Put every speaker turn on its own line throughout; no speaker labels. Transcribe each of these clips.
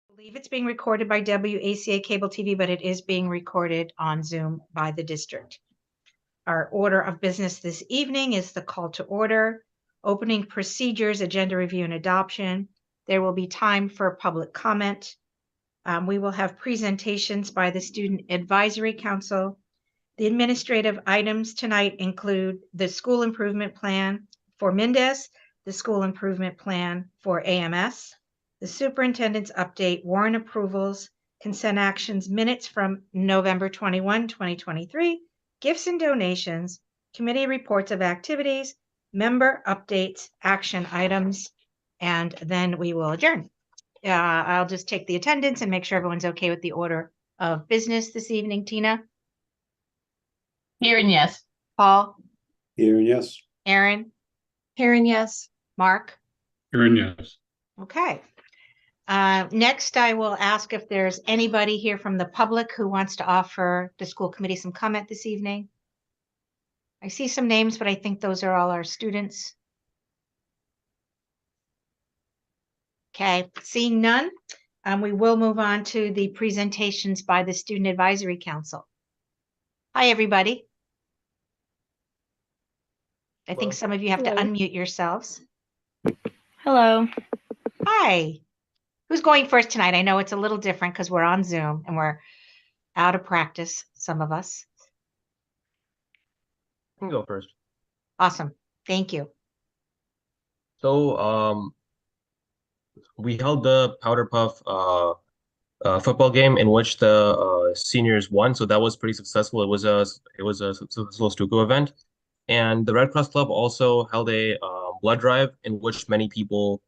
I believe it's being recorded by WACA Cable TV, but it is being recorded on Zoom by the district. Our order of business this evening is the call to order, opening procedures, agenda review and adoption. There will be time for public comment. We will have presentations by the Student Advisory Council. The administrative items tonight include the school improvement plan for Mendez, the school improvement plan for AMS, the superintendent's update, warrant approvals, consent actions, minutes from November 21, 2023, gifts and donations, committee reports of activities, member updates, action items, and then we will adjourn. I'll just take the attendance and make sure everyone's okay with the order of business this evening. Tina?
Here and yes.
Paul?
Here and yes.
Aaron?
Here and yes.
Mark?
Here and yes.
Okay. Next, I will ask if there's anybody here from the public who wants to offer the school committee some comment this evening. I see some names, but I think those are all our students. Okay, seeing none, we will move on to the presentations by the Student Advisory Council. Hi, everybody. I think some of you have to unmute yourselves.
Hello.
Hi. Who's going first tonight? I know it's a little different because we're on Zoom and we're out of practice, some of us.
I can go first.
Awesome. Thank you.
So we held the Powder Puff football game in which the seniors won. So that was pretty successful. It was a successful Stuco event. And the Red Cross Club also held a blood drive in which many people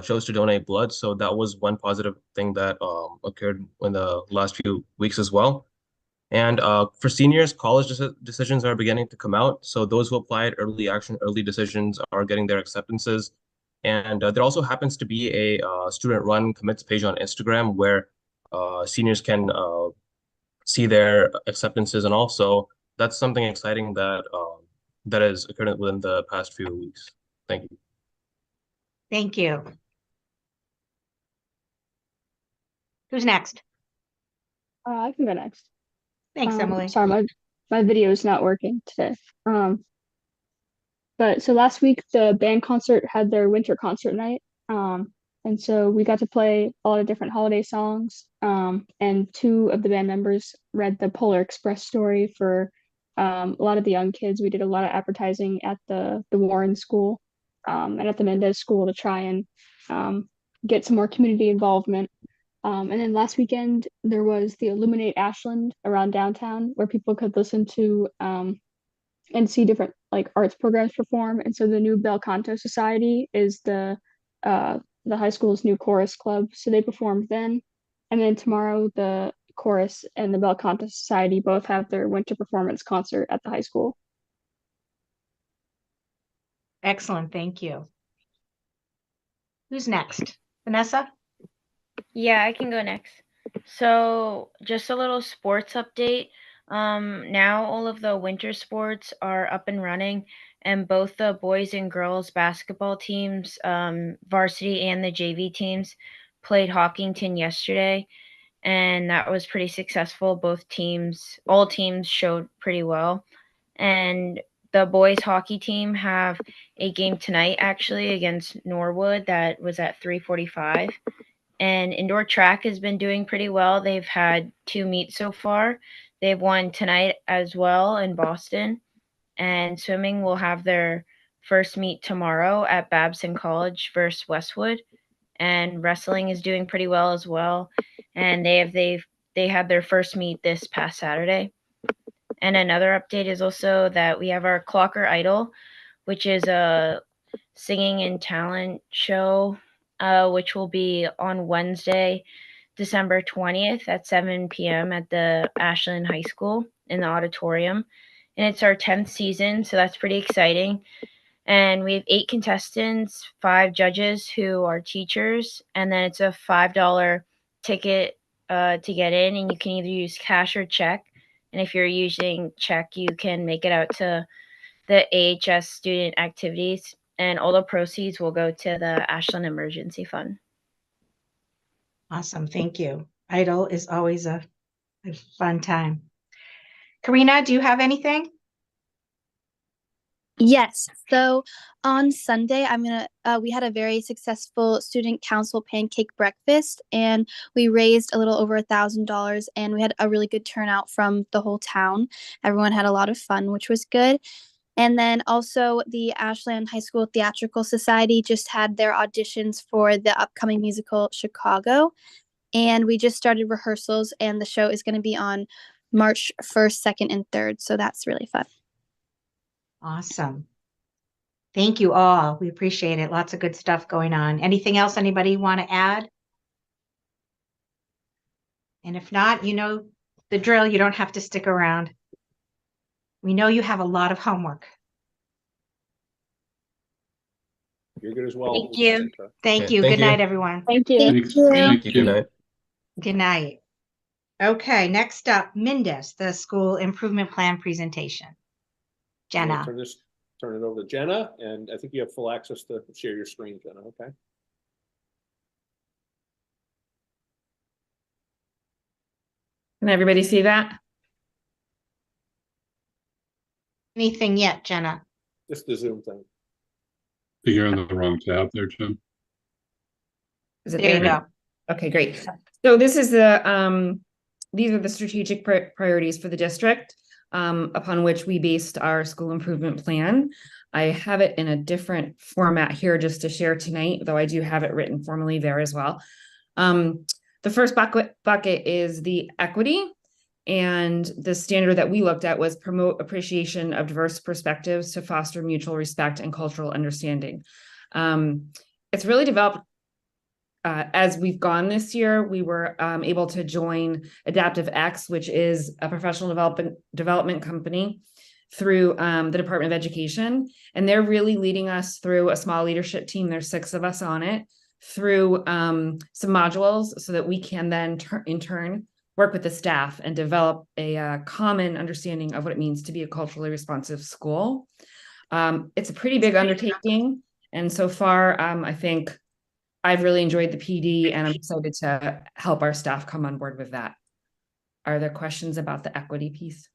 chose to donate blood. So that was one positive thing that occurred in the last few weeks as well. And for seniors, college decisions are beginning to come out. So those who applied early action, early decisions are getting their acceptances. And there also happens to be a student-run commits page on Instagram where seniors can see their acceptances, and also that's something exciting that that has occurred within the past few weeks. Thank you.
Thank you. Who's next?
I can go next.
Thanks, Emily.
Sorry, my video is not working today. But so last week the band concert had their winter concert night. And so we got to play a lot of different holiday songs. And two of the band members read the Polar Express story for a lot of the young kids. We did a lot of advertising at the Warren School and at the Mendez School to try and get some more community involvement. And then last weekend there was the Illuminate Ashland around downtown where people could listen to and see different like arts programs perform. And so the new Bel Canto Society is the high school's new chorus club. So they performed then. And then tomorrow the chorus and the Bel Canto Society both have their winter performance concert at the high school.
Excellent, thank you. Who's next? Vanessa?
Yeah, I can go next. So just a little sports update. Now all of the winter sports are up and running, and both the boys and girls basketball teams, varsity and the JV teams, played Hawkington yesterday, and that was pretty successful. All teams showed pretty well. And the boys hockey team have a game tonight actually against Norwood that was at 3:45. And indoor track has been doing pretty well. They've had 2 meets so far. They've won tonight as well in Boston. And swimming will have their first meet tomorrow at Babson College versus Westwood. And wrestling is doing pretty well as well. And they had their first meet this past Saturday. And another update is also that we have our Clocker Idol, which is a singing and talent show, which will be on Wednesday, December 20th at 7 p.m. at the Ashland High School in the auditorium. And it's our 10th season, so that's pretty exciting. And we have 8 contestants, 5 judges who are teachers, and then it's a $5 ticket to get in, and you can either use cash or check. And if you're using check, you can make it out to the AHS student activities, and all the proceeds will go to the Ashland Emergency Fund.
Awesome. Thank you. Idle is always a fun time. Karina, do you have anything?
Yes. So on Sunday, we had a very successful student council pancake breakfast, and we raised a little over $1,000, and we had a really good turnout from the whole town. Everyone had a lot of fun, which was good. And then also the Ashland High School Theatrical Society just had their auditions for the upcoming musical Chicago. And we just started rehearsals, and the show is going to be on March 1st, 2nd, and 3rd. So that's really fun.
Awesome. Thank you all. We appreciate it. Lots of good stuff going on. Anything else anybody want to add? And if not, you know the drill. You don't have to stick around. We know you have a lot of homework.
You're good as well.
Thank you.
Thank
Okay,
you.
thank
Good
you.
night, everyone.
Thank you.
Thanks.
you.
Thank
Good
you.
night.
Good night. Okay, next up, Mindes, the school improvement plan presentation. Jenna.
Turn it over to Jenna, and I think you have full access to share your screen, Jenna, okay?
Can everybody see that?
Anything yet, Jenna?
Just the Zoom thing.
You're on the wrong tab there, Jim.
Is it
There you
there?
go.
Okay, great. So this is these are the strategic priorities for the district, upon which we based our school improvement plan. I have it in a different format here just to share tonight, though I do have it written formally there as well. The first bucket is the equity. And the standard that we looked at was promote appreciation of diverse perspectives to foster mutual respect and cultural understanding. It's really developed as we've gone this year. We were able to join Adaptive X, which is a professional development company through the Department of Education. And they're really leading us through a small leadership team. There's 6 of us on it, through some modules so that we can then in turn work with the staff and develop a common understanding of what it means to be a culturally responsive school. It's a pretty big undertaking. And so far, I think I've really enjoyed the PD, and I'm excited to help our staff come on board with that. Are there questions about the equity piece?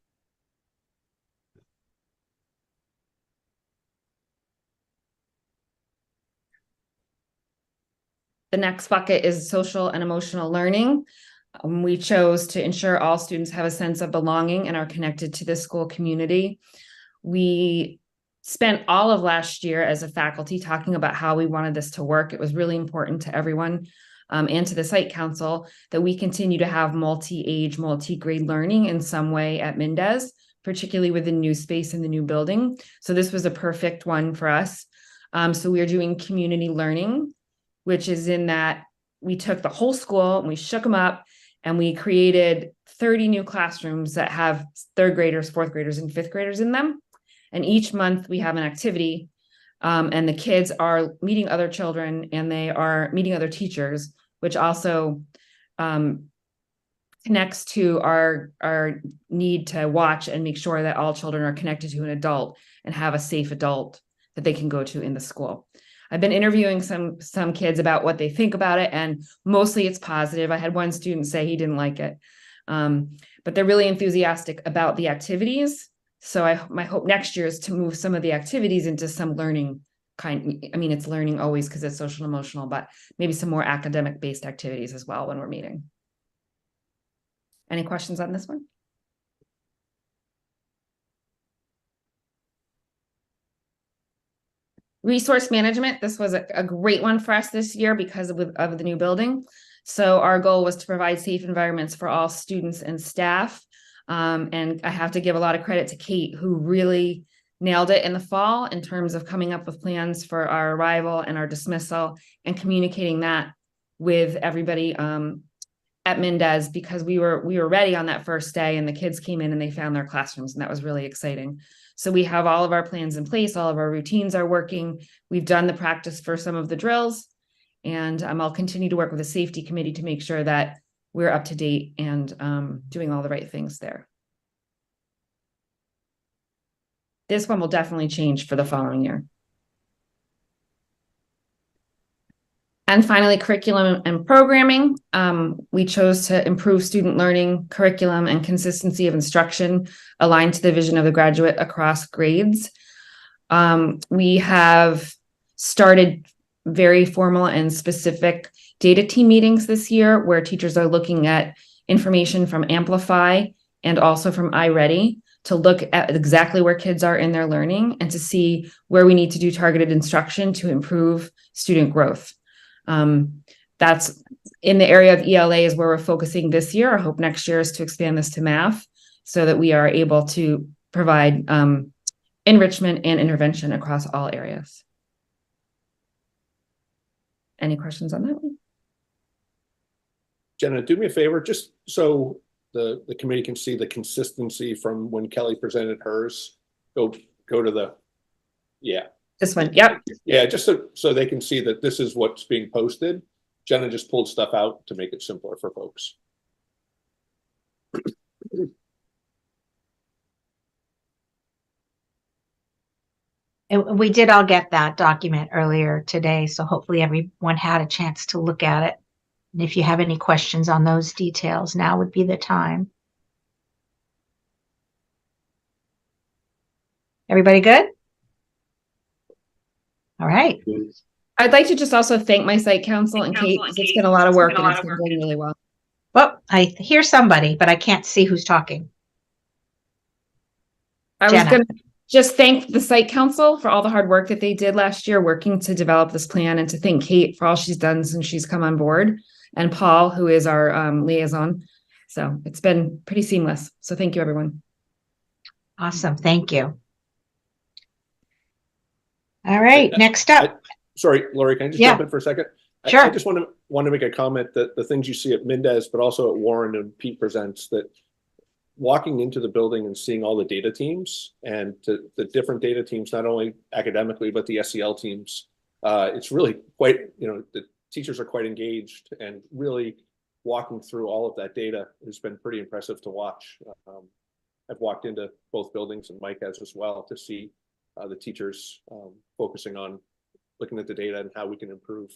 The next bucket is social and emotional learning. We chose to ensure all students have a sense of belonging and are connected to the school community. We spent all of last year as a faculty talking about how we wanted this to work. It was really important to everyone and to the site council that we continue to have multi-age, multi-grade learning in some way at Mindes, particularly with the new space in the new building. So this was a perfect one for us. So we are doing community learning, which is in that we took the whole school and we shook them up, and we created 30 new classrooms that have 3rd graders, 4th graders, and 5th graders in them. And each month we have an activity, and the kids are meeting other children and they are meeting other teachers, which also connects to our need to watch and make sure that all children are connected to an adult and have a safe adult that they can go to in the school. I've been interviewing some kids about what they think about it, and mostly it's positive. I had one student say he didn't like it, but they're really enthusiastic about the activities. So my hope next year is to move some of the activities into some learning kind. I mean, it's learning always because it's social and emotional, but maybe some more academic based activities as well when we're meeting. Any questions on this one? Resource management. This was a great one for us this year because of the new building. So our goal was to provide safe environments for all students and staff. And I have to give a lot of credit to Kate, who really nailed it in the fall in terms of coming up with plans for our arrival and our dismissal and communicating that with everybody at Mindes, because we were ready on that first day and the kids came in and they found their classrooms, and that was really exciting. So we have all of our plans in place, all of our routines are working. We've done the practice for some of the drills, and I'll continue to work with the safety committee to make sure that we're up to date and doing all the right things there. This one will definitely change for the following year. And finally, curriculum and programming. We chose to improve student learning, curriculum, and consistency of instruction aligned to the vision of the graduate across grades. We have started very formal and specific data team meetings this year where teachers are looking at information from Amplify and also from iReady to look at exactly where kids are in their learning and to see where we need to do targeted instruction to improve student growth. That's in the area of ELA is where we're focusing this year. Our hope next year is to expand this to math so that we are able to provide enrichment and intervention across all areas. Any questions on that one?
Jenna, do me a favor, just so the committee can see the consistency from when Kelly presented hers. Go to the, yeah.
This one, yep.
Yeah, just so they can see that this is what's being posted. Jenna just pulled stuff out to make it simpler for folks.
And we did all get that document earlier today, so hopefully everyone had a chance to look at it. And if you have any questions on those details, now would be the time. Everybody good? All right.
I'd like to just also thank my site council and Kate, because it's been a lot of work and it's been going really well.
Well, I hear somebody, but I can't see who's talking.
I was
Jenna.
going to just thank the site council for all the hard work that they did last year working to develop this plan, and to thank Kate for all she's done since she's come on board, and Paul, who is our liaison. So it's been pretty seamless. So thank you, everyone.
Awesome. Thank you. All right. Next up.
Sorry, Lori, can I just jump in for a second?
Sure.
I just want to make a comment that the things you see at Mendez, but also at Warren and Pete presents, that walking into the building and seeing all the data teams and the different data teams, not only academically, but the SEL teams, it's really quite, the teachers are quite engaged, and really walking through all of that data has been pretty impressive to watch. I've walked into both buildings, and Mike has as well, to see the teachers focusing on looking at the data and how we can improve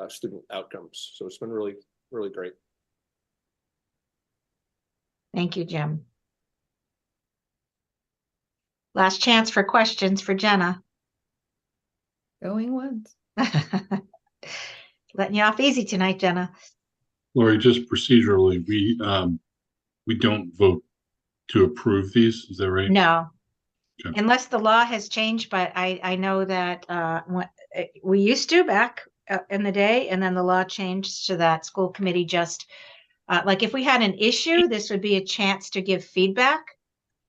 student outcomes. So it's been really, really great.
Thank you, Jim. Last chance for questions for Jenna.
Going once.
Letting you off easy tonight, Jenna.
Lori, just procedurally, we don't vote to approve these, is that right?
No,
Okay.
unless the law has changed, but I know that we used to back in the day, and then the law changed so that school committee just, like if we had an issue, this would be a chance to give feedback,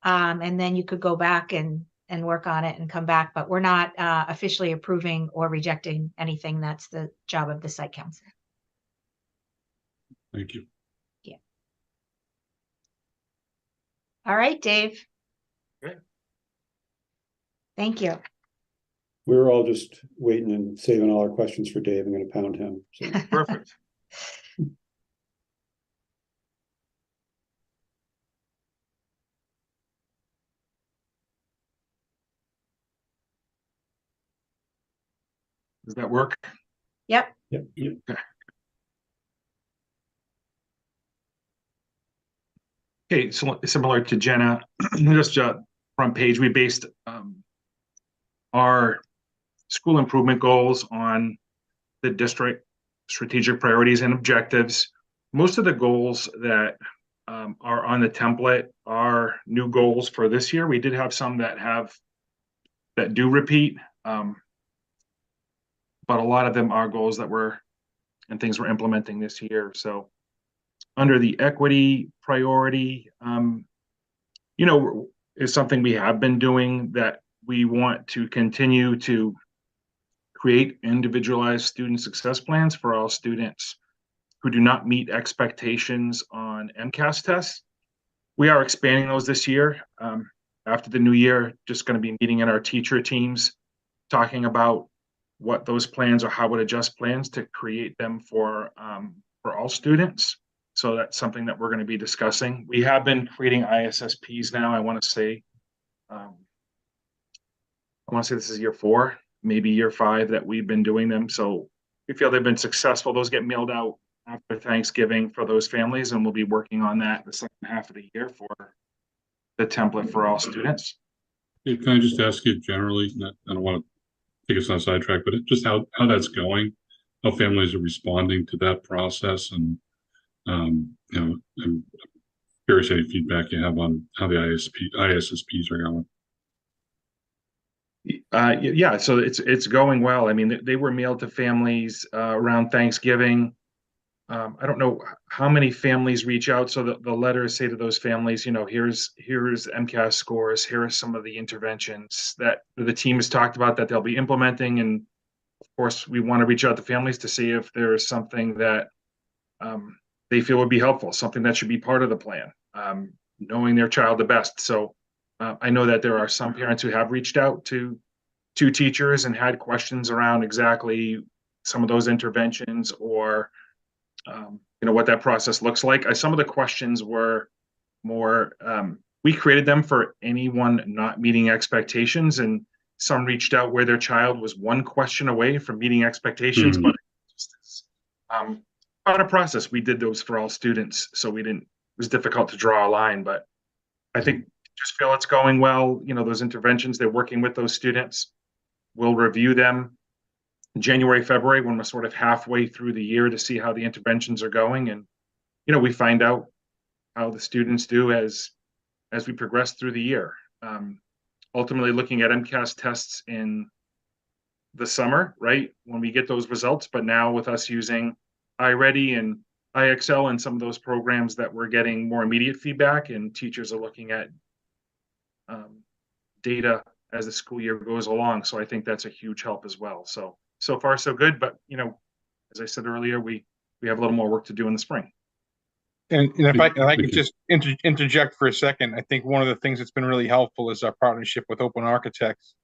and then you could go back and work on it and come back, but we're not officially approving or rejecting anything. That's the job of the site council.
Thank you.
Yeah. All right, Dave.
Great.
Thank you.
We were all just waiting and saving all our questions for Dave. I'm going to pound him. So.
Perfect. Does that work?
Yep.
Yep.
Okay. Okay, so similar to Jenna, just front page, we based our school improvement goals on the district strategic priorities and objectives. Most of the goals that are on the template are new goals for this year. We did have some that do repeat, but a lot of them are goals that things we're implementing this year. So under the equity priority, is something we have been doing, that we want to continue to create individualized student success plans for all students who do not meet expectations on MCAS tests. We are expanding those this year. After the new year, just going to be meeting in our teacher teams, talking about what those plans are, how would adjust plans to create them for all students. So that's something that we're going to be discussing. We have been creating ISSPs now. I want to say this is year 4, maybe year 5 that we've been doing them. So we feel they've been successful. Those get mailed out after Thanksgiving for those families, and we'll be working on that the second half of the year for the template for all students.
Hey, can I just ask you generally, I don't want to take us on a sidetrack, but just how that's going, how families are responding to that process, and you know, I'm curious any feedback you have on how the ISSPs are going.
Yeah, so it's going well. I mean, they were mailed to families around Thanksgiving. I don't know how many families reach out. So the letters say to those families, you know, here's MCAS scores, here are some of the interventions that the team has talked about that they'll be implementing. And of course, we want to reach out to families to see if there is something that they feel would be helpful, something that should be part of the plan, knowing their child the best. So I know that there are some parents who have reached out to teachers and had questions around exactly some of those interventions or you know, what that process looks like. Some of the questions were more, we created them for anyone not meeting expectations, and some reached out where their child was one question away from meeting expectations, but just on a process, we did those for all students, so it was difficult to draw a line, but I think just feel it's going well. You know, those interventions, they're working with those students. We'll review them in January, February, when we're sort of halfway through the year to see how the interventions are going. And, you know, we find out how the students do as we progress through the year. Ultimately looking at MCAS tests in the summer, right, when we get those results, but now with us using iReady and IXL and some of those programs that we're getting more immediate feedback, and teachers are looking at data as the school year goes along. So I think that's a huge help as well. So far so good, but you know, as I said earlier, we have a little more work to do in the spring.
And if I could just interject for a second, I think one of the things that's been really helpful is our partnership with Open Architects.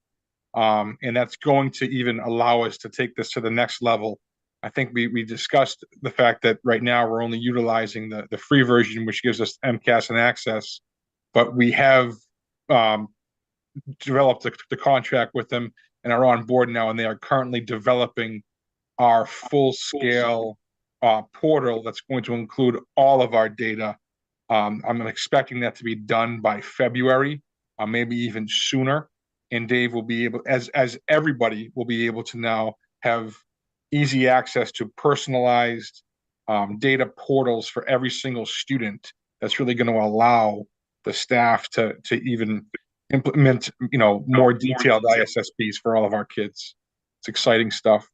And that's going to even allow us to take this to the next level. I think we discussed the fact that right now we're only utilizing the free version, which gives us MCAS and access, but we have developed the contract with them and are on board now, and they are currently developing our full-scale portal that's going to include all of our data. I'm expecting that to be done by February, maybe even sooner. And Dave will be able, as everybody will be able to now have easy access to personalized data portals for every single student. That's really going to allow the staff to even implement, you know, more detailed ISSPs for all of our kids. It's exciting stuff.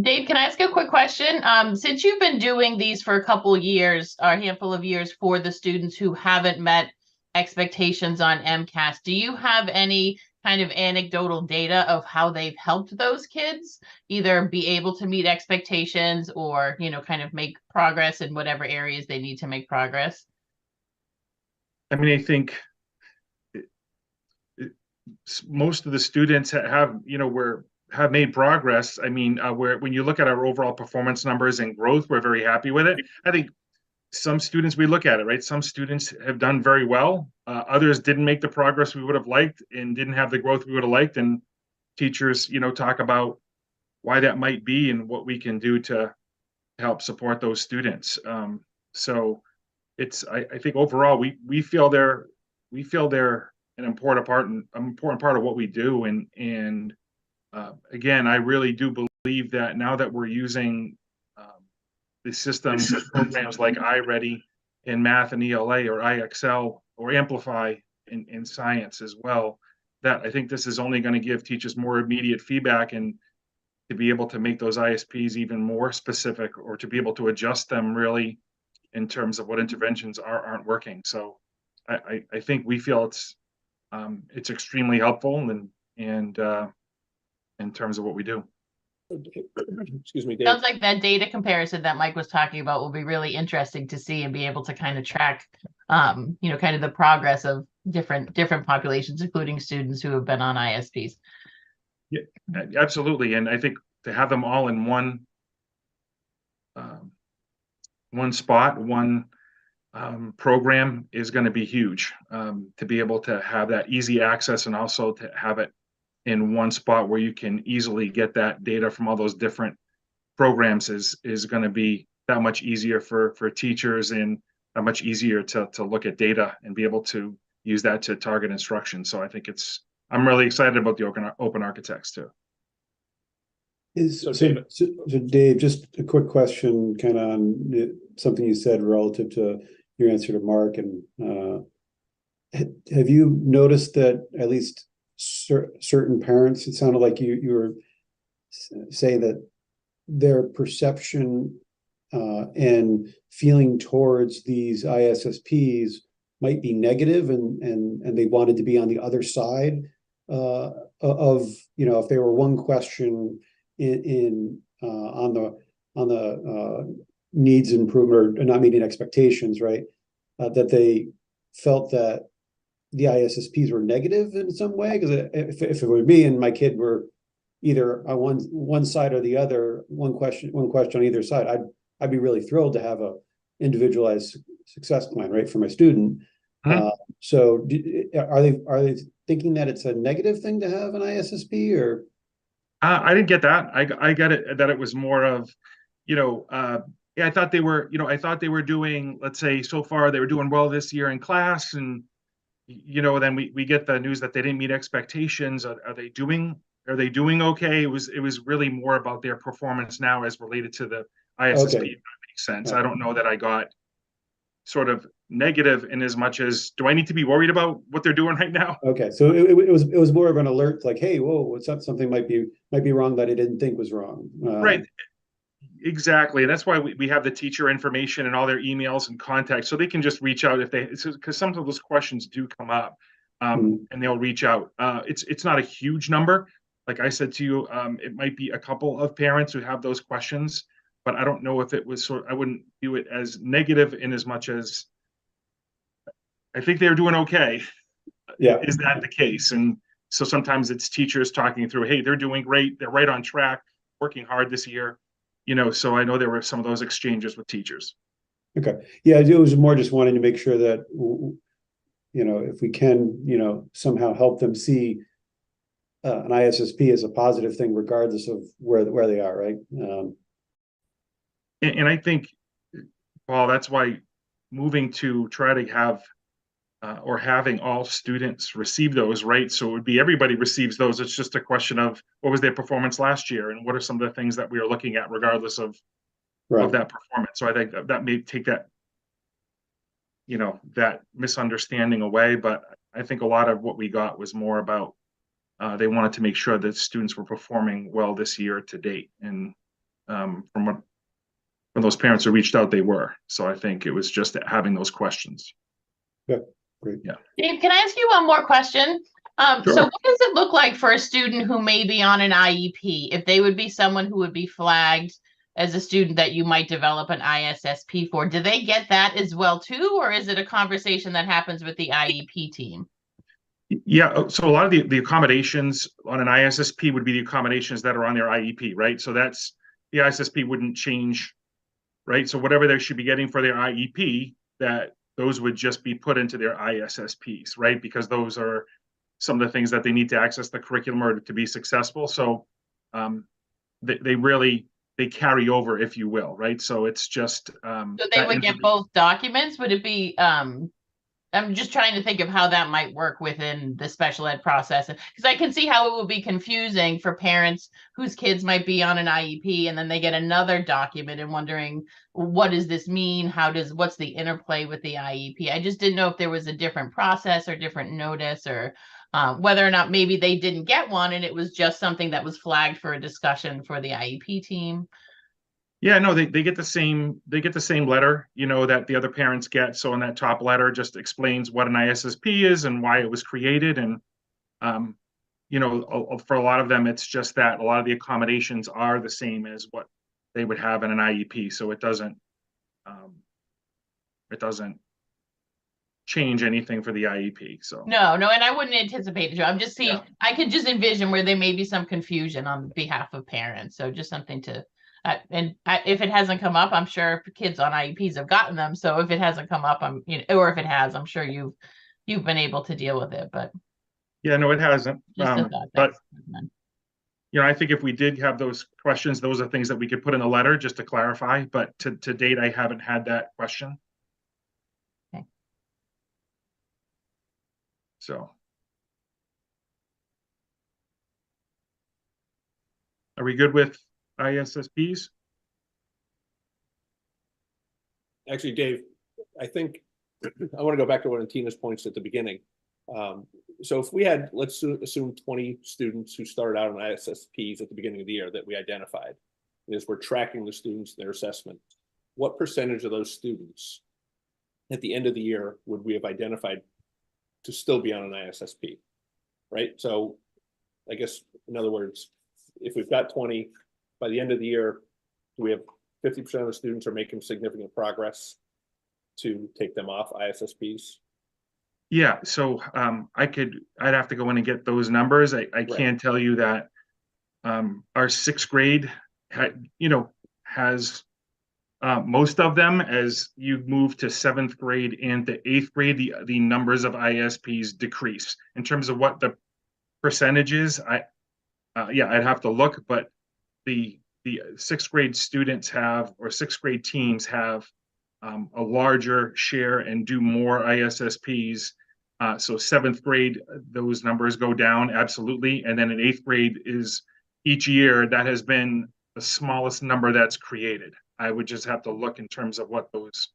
Dave, can I ask a quick question? Since you've been doing these for a couple of years, or a handful of years, for the students who haven't met expectations on MCAS, do you have any kind of anecdotal data of how they've helped those kids either be able to meet expectations or, you know, kind of make progress in whatever areas they need to make progress?
I mean, I think most of the students have, you know, have made progress. I mean, when you look at our overall performance numbers and growth, we're very happy with it. I think some students, we look at it, right? Some students have done very well. Others didn't make the progress we would have liked and didn't have the growth we would have liked. And teachers, you know, talk about why that might be and what we can do to help support those students. So I think overall, we feel they're an important part of what we do. And again, I really do believe that now that we're using the systems, programs like iReady in math and ELA, or IXL or Amplify in science as well, that I think this is only going to give teachers more immediate feedback and to be able to make those ISPs even more specific, or to be able to adjust them really in terms of what interventions aren't working. So I think we feel it's extremely helpful and in terms of what we do.
Excuse me, Dave.
Sounds like that data comparison that Mike was talking about will be really interesting to see and be able to kind of track, you know, kind of the progress of different populations, including students who have been on ISPs.
Yeah, absolutely. And I think to have them all in one spot, one program is going to be huge, to be able to have that easy access and also to have it in one spot where you can easily get that data from all those different programs is going to be that much easier for teachers, and that much easier to look at data and be able to use that to target instruction. So I think I'm really excited about the open architects too.
So Dave, just a quick question kind of on something you said relative to your answer to Mark. And have you noticed that at least certain parents, it sounded like you were saying that their perception and feeling towards these ISSPs might be negative, and they wanted to be on the other side of, if they were one question on the needs improvement or not meeting expectations, right? That they felt that the ISSPs were negative in some way. Because if it were me and my kid were either on one side or the other, one question on either side, I'd be really thrilled to have a individualized success plan, right, for my student. So are they thinking that it's a negative thing to have an ISSP, or?
I didn't get that. I got it that it was more of, I thought they were doing, let's say so far they were doing well this year in class, and then we get the news that they didn't meet expectations. Are they doing okay? It was really more about their performance now as related to the ISSP.
Okay.
If that makes sense. I don't know that I got sort of negative in as much as, do I need to be worried about what they're doing right now?
Okay, so it was more of an alert, like, hey, whoa, what's up? Something might be wrong that I didn't think was wrong.
Right. Exactly. And that's why we have the teacher information and all their emails and contacts, so they can just reach out because some of those questions do come up, and they'll reach out. It's not a huge number. Like I said to you, it might be a couple of parents who have those questions, but I don't know if it was I wouldn't view it as negative in as much as I think they're doing okay.
Yeah.
Is that the case? And so sometimes it's teachers talking through, hey, they're doing great. They're right on track, working hard this year. So I know there were some of those exchanges with teachers.
Okay. Yeah, it was more just wanting to make sure that, if we can, somehow help them see an ISSP as a positive thing, regardless of where they are, right?
And I think, Paul, that's why moving to try to have or having all students receive those, right? So it would be everybody receives those. It's just a question of what was their performance last year and what are some of the things that we are looking at regardless of that performance. So I think that may take that, that misunderstanding away. But I think a lot of what we got was more about they wanted to make sure that students were performing well this year to date. And from those parents who reached out, they were. So I think it was just having those questions.
Yeah. Great.
Yeah.
Dave, can I ask you one more question?
Sure.
So what does it look like for a student who may be on an IEP, if they would be someone who would be flagged as a student that you might develop an ISSP for? Do they get that as well too, or is it a conversation that happens with the IEP team?
Yeah, so a lot of the accommodations on an ISSP would be the accommodations that are on their IEP, right? So that's the ISSP wouldn't change, right? So whatever they should be getting for their IEP, that those would just be put into their ISSPs, right? Because those are some of the things that they need to access the curriculum or to be successful. So they carry over, if you will, right? So it's just
so they would get both documents. Would it be I'm just trying to think of how that might work within the special ed process, because I can see how it would be confusing for parents whose kids might be on an IEP and then they get another document and wondering, what does this mean? What's the interplay with the IEP? I just didn't know if there was a different process or different notice, or whether or not maybe they didn't get one and it was just something that was flagged for a discussion for the IEP team.
Yeah, no, they get the same letter, that the other parents get. So in that top letter just explains what an ISSP is and why it was created. And, for a lot of them, it's just that a lot of the accommodations are the same as what they would have in an IEP. So it doesn't change anything for the IEP. So
no, and I wouldn't anticipate it. I'm just seeing,
Yeah.
I could just envision where there may be some confusion on behalf of parents. So just something to if it hasn't come up, I'm sure kids on IEPs have gotten them. So if it hasn't come up, or if it has, I'm sure you've been able to deal with it. But
Yeah, no, it hasn't.
Just a thought.
But
Thanks.
I think if we did have those questions, those are things that we could put in a letter just to clarify. But to date, I haven't had that question.
Okay.
So, are we good with ISSPs?
Actually, Dave, I think I want to go back to one of Tina's points at the beginning. So if we had, let's assume 20 students who started out on ISSPs at the beginning of the year that we identified, as we're tracking the students, their assessment, what percentage of those students at the end of the year would we have identified to still be on an ISSP, right? So I guess, in other words, if we've got 20, by the end of the year, we have 50% of the students are making significant progress to take them off ISSPs.
Yeah, so I'd have to go in and get those numbers. I can tell you that our sixth grade has most of them. As you move to seventh grade and to eighth grade, the numbers of ISPs decrease. In terms of what the percentage is, I'd have to look, but the sixth grade students or sixth grade teams have a larger share and do more ISSPs. So seventh grade, those numbers go down, absolutely. And then in eighth grade is each year that has been the smallest number that's created. I would just have to look in terms of what those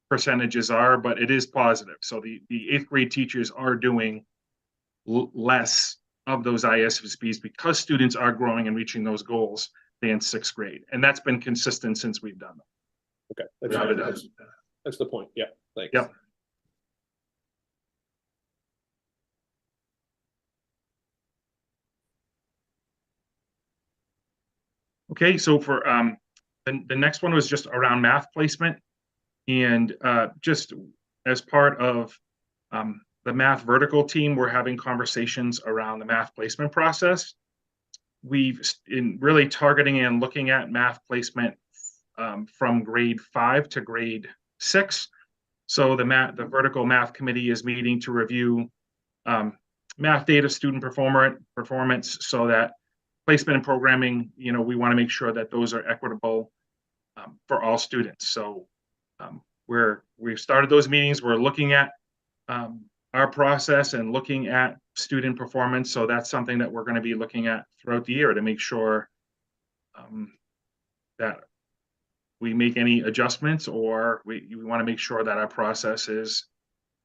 percentages are, but it is positive. So the eighth grade teachers are doing less of those ISSPs because students are growing and reaching those goals than sixth grade. And that's been consistent since we've done them.
Okay, that's the point. Yeah, thanks.
Yep. Okay, so for the next one was just around math placement, and just as part of the math vertical team, we're having conversations around the math placement process. We've in really targeting and looking at math placement from grade 5 to grade 6. So the vertical math committee is meeting to review math data, student performance, so that placement and programming, we want to make sure that those are equitable for all students. So we've started those meetings. We're looking at our process and looking at student performance. So that's something that we're going to be looking at throughout the year to make sure that we make any adjustments, or we want to make sure that our process is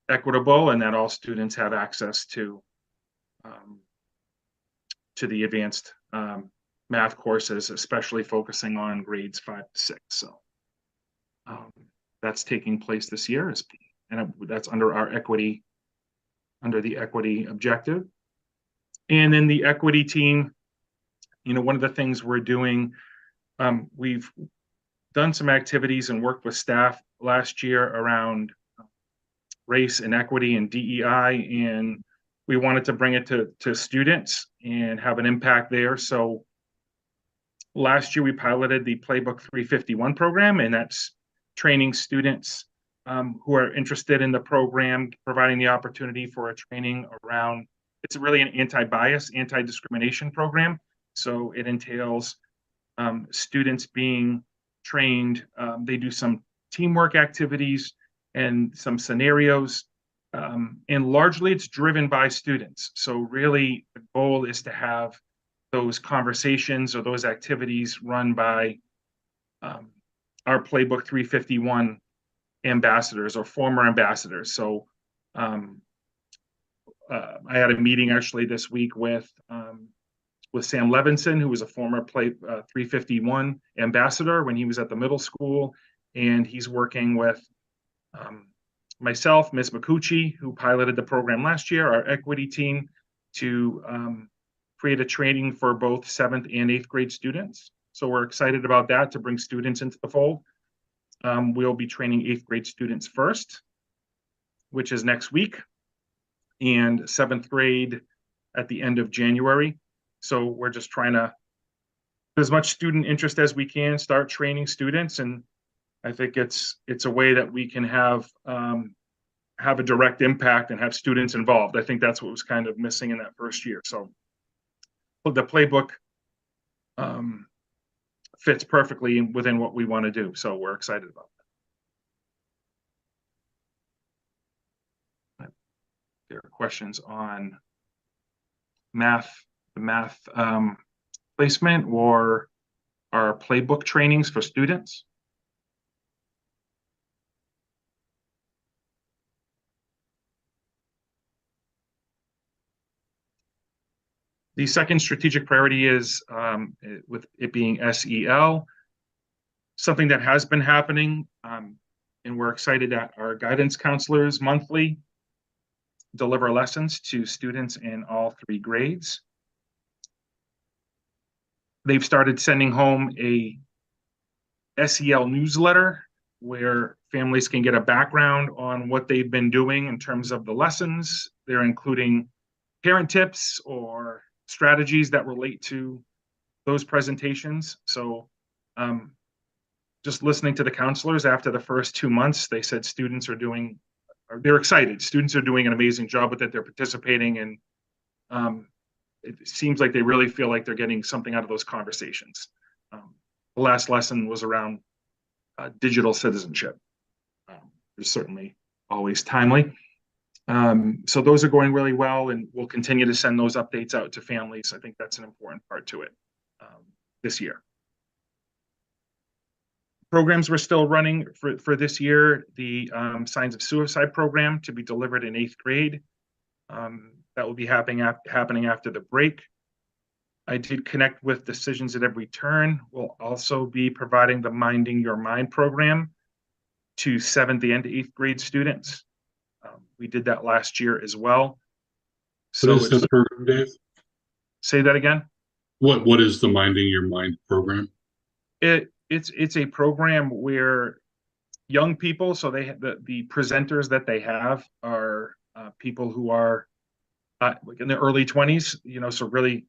equitable and that all students have access to the advanced math courses, especially focusing on grades 5 to 6. So that's taking place this year, and that's under the equity objective. And then the equity team, one of the things we're doing, we've done some activities and worked with staff last year around race and equity and DEI, and we wanted to bring it to students and have an impact there. So last year we piloted the Playbook 351 program, and that's training students who are interested in the program, providing the opportunity for a training around, it's really an anti-bias, anti-discrimination program. So it entails students being trained. They do some teamwork activities and some scenarios, and largely it's driven by students. So really the goal is to have those conversations or those activities run by our Playbook 351 ambassadors or former ambassadors. So I had a meeting actually this week with Sam Levinson, who was a former 351 ambassador when he was at the middle school, and he's working with myself, Ms. Makuchi, who piloted the program last year, our equity team, to create a training for both 7th and 8th grade students. So we're excited about that, to bring students into the fold. We'll be training 8th grade students first, which is next week, and 7th grade at the end of January. So we're just trying to, as much student interest as we can, start training students. And I think it's a way that we can have have a direct impact and have students involved. I think that's what was kind of missing in that first year. So the playbook fits perfectly within what we want to do. So we're excited about that. There are questions on the math placement or our playbook trainings for students. The second strategic priority is with it being SEL, something that has been happening, and we're excited that our guidance counselors monthly deliver lessons to students in all 3 grades. They've started sending home a SEL newsletter where families can get a background on what they've been doing in terms of the lessons. They're including parent tips or strategies that relate to those presentations. So just listening to the counselors after the first 2 months, they said they're excited. Students are doing an amazing job with it. They're participating, and it seems like they really feel like they're getting something out of those conversations. The last lesson was around digital citizenship. It's certainly always timely. So those are going really well, and we'll continue to send those updates out to families. I think that's an important part to it this year. Programs we're still running for this year, the Signs of Suicide program to be delivered in 8th grade. That will be happening after the break. I did connect with Decisions at Every Turn. We'll also be providing the Minding Your Mind program to 7th and 8th grade students. We did that last year as well. So
what is that program, Dave?
Say that again.
What is the Minding Your Mind program?
It's a program where young people, so they the presenters that they have are people who are like in the early 20s, so really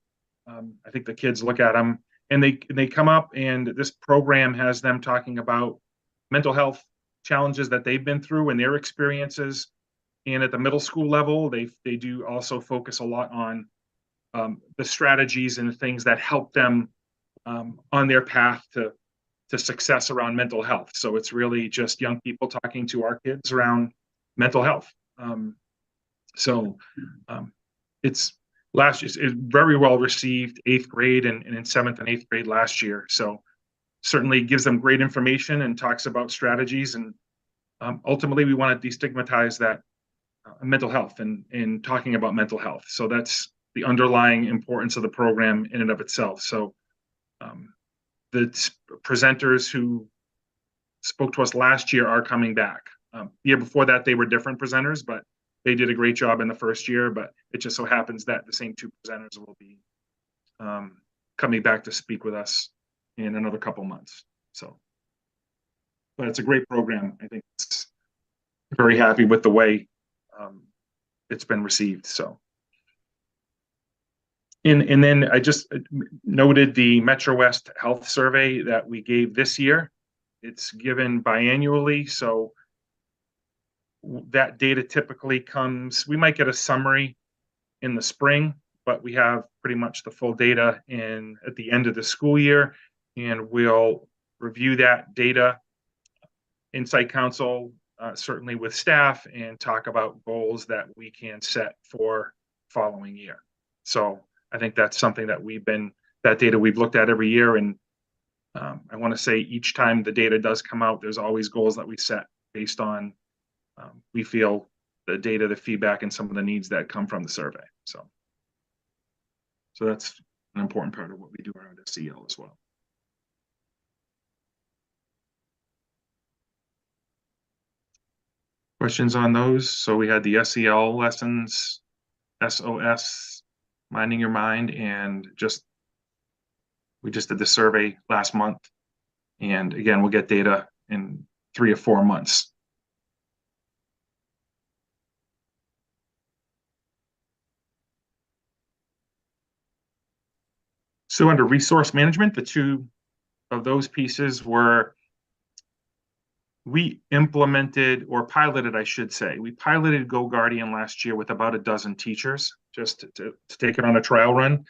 I think the kids look at them and they come up, and this program has them talking about mental health challenges that they've been through and their experiences. And at the middle school level, they do also focus a lot on the strategies and things that help them on their path to success around mental health. So it's really just young people talking to our kids around mental health. It's last year, it's very well received, 8th grade and in 7th and 8th grade last year. So certainly gives them great information and talks about strategies. And ultimately, we want to destigmatize that mental health and talking about mental health. So that's the underlying importance of the program in and of itself. So the presenters who spoke to us last year are coming back. The year before that, they were different presenters, but they did a great job in the first year. But it just so happens that the same 2 presenters will be coming back to speak with us in another couple months. So, but it's a great program. I think it's very happy with the way it's been received. So. And then I just noted the Metro West Health Survey that we gave this year. It's given biannually, so that data typically comes, we might get a summary in the spring, but we have pretty much the full data at the end of the school year, and we'll review that data, Insight Council, certainly with staff, and talk about goals that we can set for following year. So I think that's something that that data we've looked at every year. And I want to say each time the data does come out, there's always goals that we set based on, we feel the data, the feedback, and some of the needs that come from the survey. So that's an important part of what we do around SEL as well. Questions on those? So we had the SEL lessons, SOS, Minding Your Mind, and we just did the survey last month, and again we'll get data in 3 or 4 months. So under resource management, the 2 of those pieces were we implemented or piloted, I should say, we piloted Go Guardian last year with about a dozen teachers just to take it on a trial run.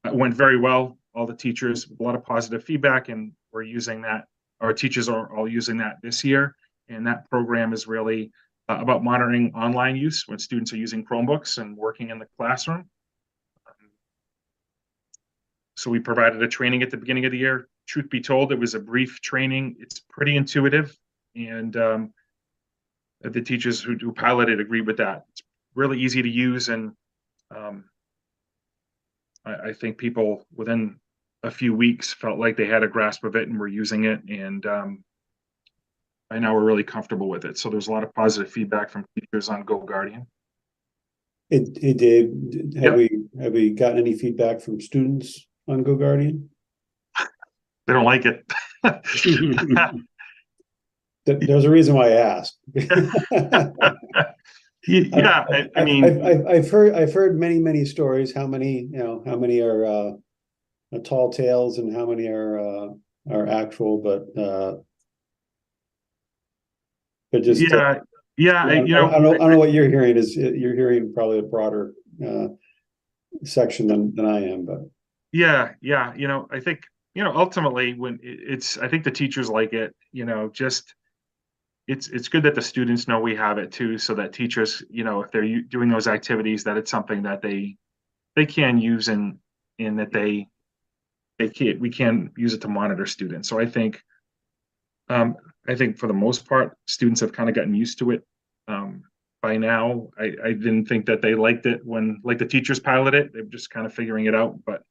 It went very well. All the teachers, a lot of positive feedback, and we're using that. Our teachers are all using that this year. And that program is really about monitoring online use when students are using Chromebooks and working in the classroom. So we provided a training at the beginning of the year. Truth be told, it was a brief training. It's pretty intuitive. And the teachers who piloted agreed with that. It's really easy to use. And I think people within a few weeks felt like they had a grasp of it and were using it. And I now we're really comfortable with it. So there's a lot of positive feedback from teachers on Go Guardian.
Hey, Dave, have
Yep.
we gotten any feedback from students on Go Guardian?
They don't like it.
There's a reason why I asked.
Yeah, I mean,
I've heard many stories. How many are tall tales and how many are actual, but just
yeah.
I don't know what you're hearing. You're hearing probably a broader section than I am, but
yeah. I think ultimately when I think the teachers like it. Just it's good that the students know we have it too, so that teachers, if they're doing those activities, that it's something that they can use and that we can use it to monitor students. So I think for the most part, students have kind of gotten used to it by now. I didn't think that they liked it when the teachers pilot it. They're just kind of figuring it out, but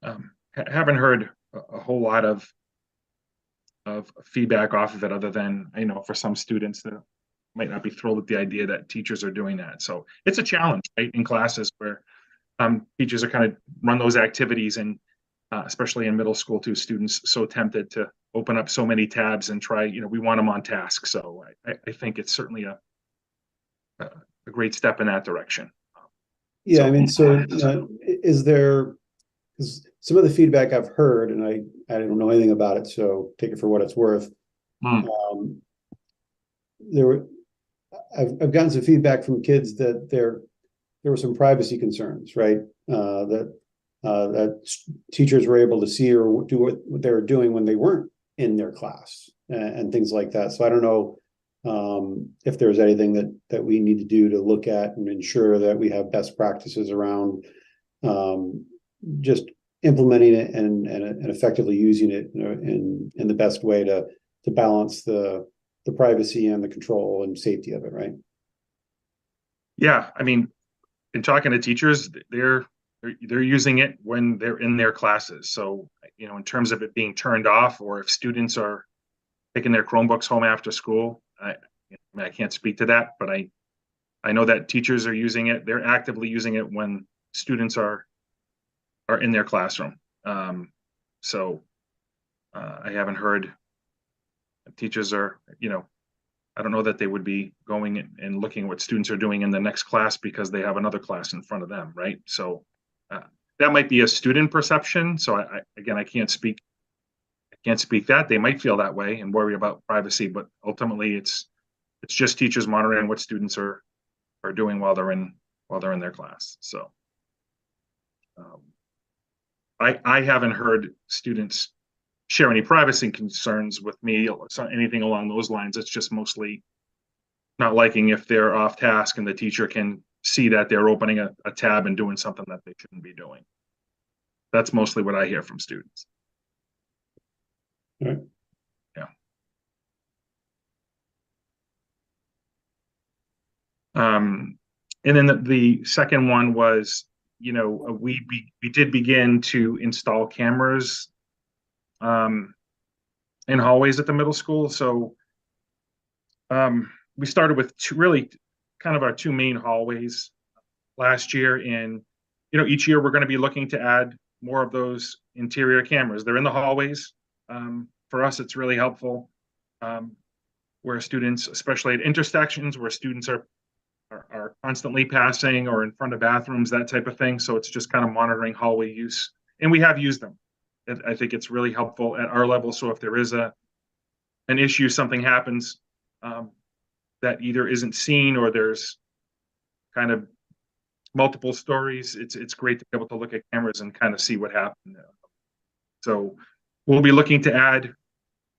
haven't heard a whole lot of feedback off of it, other than for some students that might not be thrilled with the idea that teachers are doing that. So it's a challenge, right, in classes where teachers are kind of run those activities, and especially in middle school too, students so tempted to open up so many tabs and try, we want them on task. So I think it's certainly a great step in that direction.
yeah, I mean, so is there, because some of the feedback I've heard, and I don't know anything about it, so take it for what it's worth. I've gotten some feedback from kids that there were some privacy concerns, right? That teachers were able to see or do what they were doing when they weren't in their class and things like that. So I don't know if there's anything that we need to do to look at and ensure that we have best practices around just implementing it and effectively using it in the best way to balance the privacy and the control and safety of it, right?
Yeah, I mean, in talking to teachers, they're using it when they're in their classes. So, in terms of it being turned off, or if students are taking their Chromebooks home after school, I can't speak to that, but I know that teachers are using it. They're actively using it when students are in their classroom. So I haven't heard teachers are, I don't know that they would be going and looking at what students are doing in the next class because they have another class in front of them, right? So that might be a student perception. So I can't speak that. They might feel that way and worry about privacy, but ultimately it's just teachers monitoring what students are doing while they're in their class. So I haven't heard students share any privacy concerns with me or anything along those lines. It's just mostly not liking if they're off task and the teacher can see that they're opening a tab and doing something that they shouldn't be doing. That's mostly what I hear from students.
All right.
Yeah. And then the second one was, we did begin to install cameras in hallways at the middle school. So we started with our two main hallways last year, and each year we're going to be looking to add more of those interior cameras. They're in the hallways. For us, it's really helpful where students, especially at intersections where students are constantly passing or in front of bathrooms, that type of thing. So it's just kind of monitoring hallway use, and we have used them. I think it's really helpful at our level. So if there is a an issue, something happens that either isn't seen or there's kind of multiple stories, it's great to be able to look at cameras and kind of see what happened. So we'll be looking to add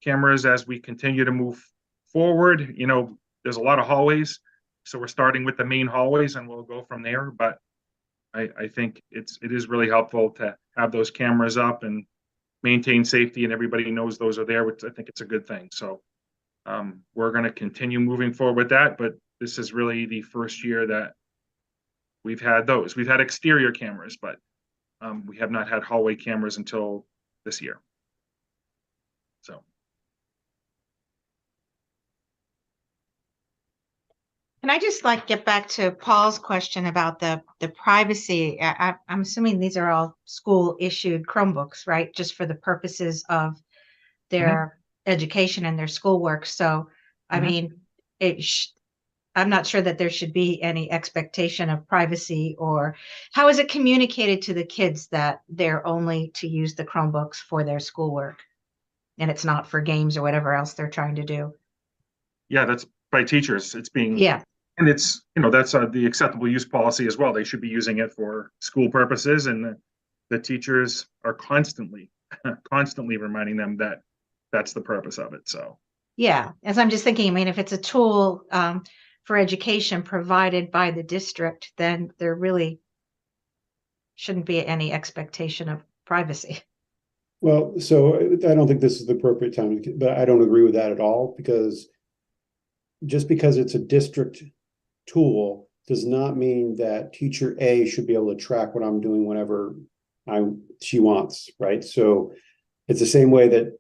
cameras as we continue to move forward. You know, there's a lot of hallways, so we're starting with the main hallways and we'll go from there. But I think it is really helpful to have those cameras up and maintain safety, and everybody knows those are there, which I think it's a good thing. So we're going to continue moving forward with that, but this is really the first year that we've had those. We've had exterior cameras, but we have not had hallway cameras until this year. So.
Can I just get back to Paul's question about the privacy? I'm assuming these are all school issued Chromebooks, right? Just for the purposes of their education and their schoolwork. So, I mean, I'm not sure that there should be any expectation of privacy, or how is it communicated to the kids that they're only to use the Chromebooks for their schoolwork and it's not for games or whatever else they're trying to do?
Yeah, that's by teachers. It's being, and it's, you know, that's the acceptable use policy as well. They should be using it for school purposes, and the teachers are constantly reminding them that that's the purpose of it. So
yeah, as I'm just thinking, I mean, if it's a tool for education provided by the district, then there really shouldn't be any expectation of privacy.
Well, so I don't think this is the appropriate time, but I don't agree with that at all, because just because it's a district tool does not mean that teacher A should be able to track what I'm doing whenever she wants, right? So it's the same way that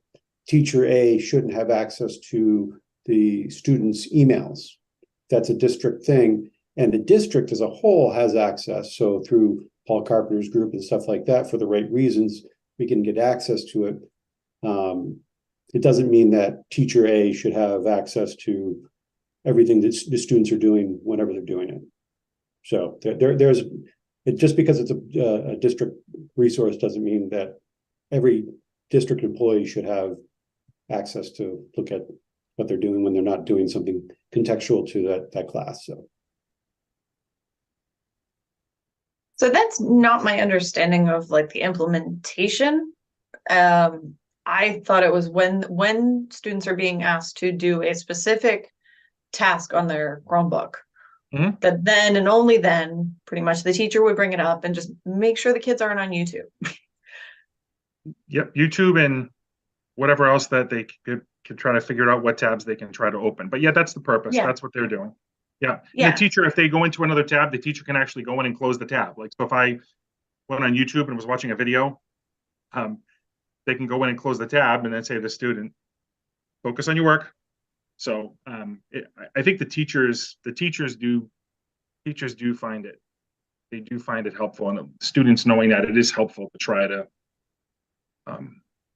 teacher A shouldn't have access to the students' emails. That's a district thing. And the district as a whole has access. So through Paul Carpenter's group and stuff like that, for the right reasons, we can get access to it. It doesn't mean that teacher A should have access to everything that the students are doing whenever they're doing it. So there's just because it's a district resource doesn't mean that every district employee should have access to look at what they're doing when they're not doing something contextual to that class.
So that's not my understanding of the implementation. I thought it was when students are being asked to do a specific task on their Chromebook, that then and only then pretty much the teacher would bring it up and just make sure the kids aren't on YouTube.
Yep, YouTube and whatever else that they could try to figure out what tabs they can try to open. But yeah, that's the purpose. Yeah. That's what they're doing. Yeah. And the teacher, if they go into another tab, the teacher can actually go in and close the tab. Like, so if I went on YouTube and was watching a video, they can go in and close the tab and then say to the student, focus on your work. So I think the teachers do find it. They do find it helpful, and the students knowing that it is helpful to try to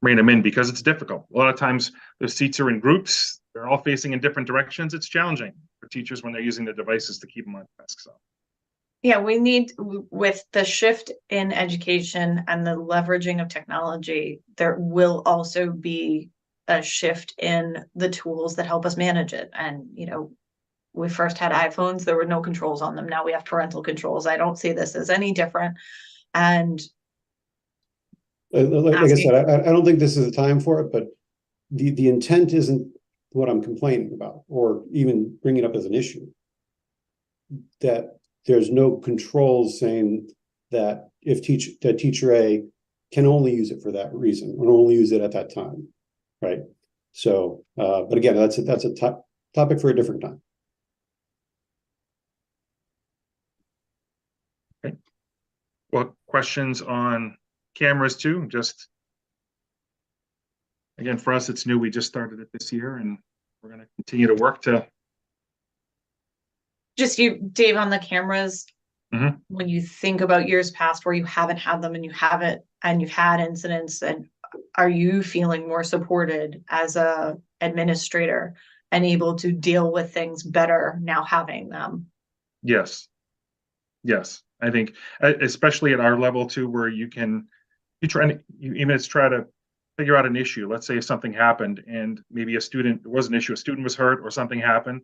rein them in, because it's difficult. A lot of times the seats are in groups. They're all facing in different directions. It's challenging for teachers when they're using the devices to keep them on task. So.
Yeah, we need, with the shift in education and the leveraging of technology, there will also be a shift in the tools that help us manage it. And, you know, we first had iPhones, there were no controls on them. Now we have parental controls. I don't see this as any different. And
like I said, I don't think this is the time for it, but the intent isn't what I'm complaining about, or even bringing it up as an issue. That there's no controls saying that teacher A can only use it for that reason, or only use it at that time, right? So, but again, that's a topic for a different time.
Okay. Well, questions on cameras too? Just again, for us, it's new. We just started it this year, and we're going to continue to work to.
Just you, Dave, on the cameras, when you think about years past where you haven't had them and you've had incidents, and are you feeling more supported as a administrator and able to deal with things better now having them?
Yes. I think especially at our level too, where you try to figure out an issue. Let's say if something happened and maybe there was an issue, a student was hurt or something happened,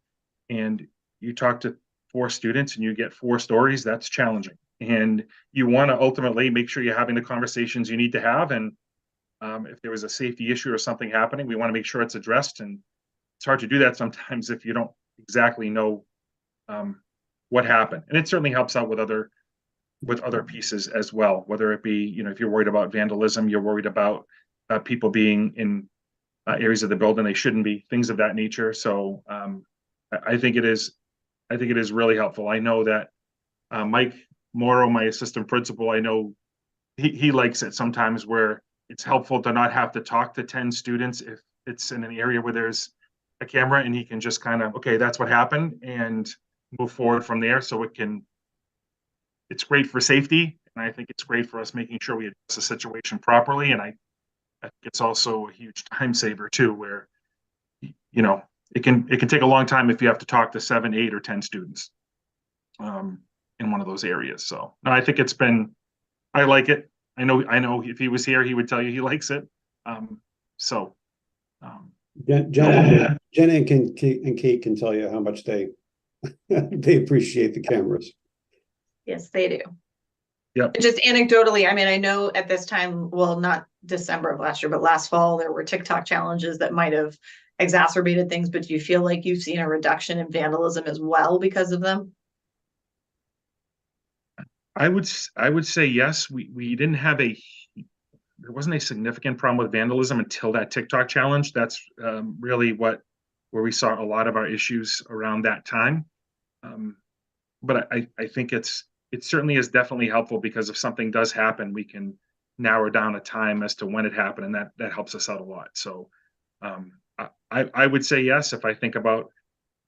and you talk to 4 students and you get 4 stories, that's challenging. And you want to ultimately make sure you're having the conversations you need to have. And if there was a safety issue or something happening, we want to make sure it's addressed. And it's hard to do that sometimes if you don't exactly know what happened. And it certainly helps out with other pieces as well, whether it be, if you're worried about vandalism, you're worried about people being in areas of the building they shouldn't be, things of that nature. So I think it is really helpful. I know that Mike Morrow, my assistant principal, I know he likes it sometimes where it's helpful to not have to talk to 10 students if it's in an area where there's a camera, and he can just kind of, okay, that's what happened, and move forward from there. So it's great for safety, and I think it's great for us making sure we address the situation properly. And I think it's also a huge time saver too, where it can take a long time if you have to talk to 7, 8, or 10 students in one of those areas. So no, I think I like it. I know if he was here, he would tell you he likes it.
Jenna and Kate can tell you how much they appreciate the cameras.
Yes, they do.
Yep.
Just anecdotally, I mean, I know at this time, well, not December of last year, but last fall, there were TikTok challenges that might have exacerbated things. But do you feel like you've seen a reduction in vandalism as well because of them?
I would say yes. We didn't have there wasn't a significant problem with vandalism until that TikTok challenge. That's really where we saw a lot of our issues around that time. But I think it certainly is definitely helpful, because if something does happen, we can narrow down a time as to when it happened, and that helps us out a lot. So I would say yes. If I think about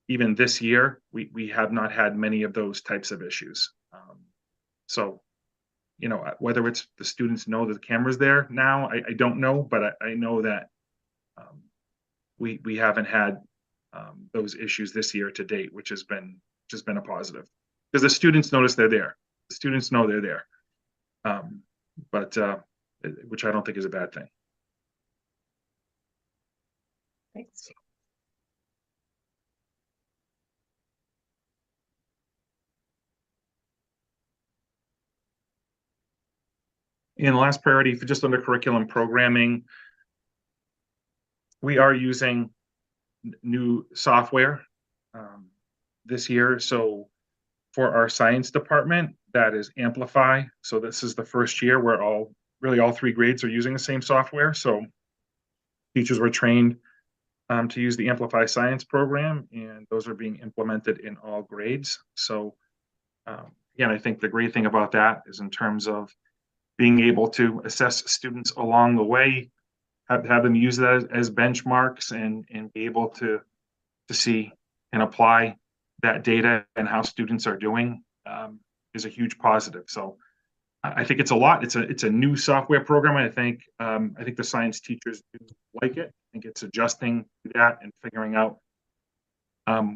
even this year, we have not had many of those types of issues. So, whether it's the students know that the camera's there now, I don't know, but I know that we haven't had those issues this year to date, which has been a positive, because the students notice they're there. The students know they're there, but which I don't think is a bad thing.
Thanks.
In the last priority, for just under curriculum programming, we are using new software this year. So for our science department, that is Amplify. So this is the first year where all 3 grades are using the same software. So teachers were trained to use the Amplify science program, and those are being implemented in all grades. So again, I think the great thing about that is in terms of being able to assess students along the way, have them use that as benchmarks, and be able to see and apply that data and how students are doing is a huge positive. So I think it's a lot. It's a new software program. I think the science teachers do like it. I think it's adjusting to that and figuring out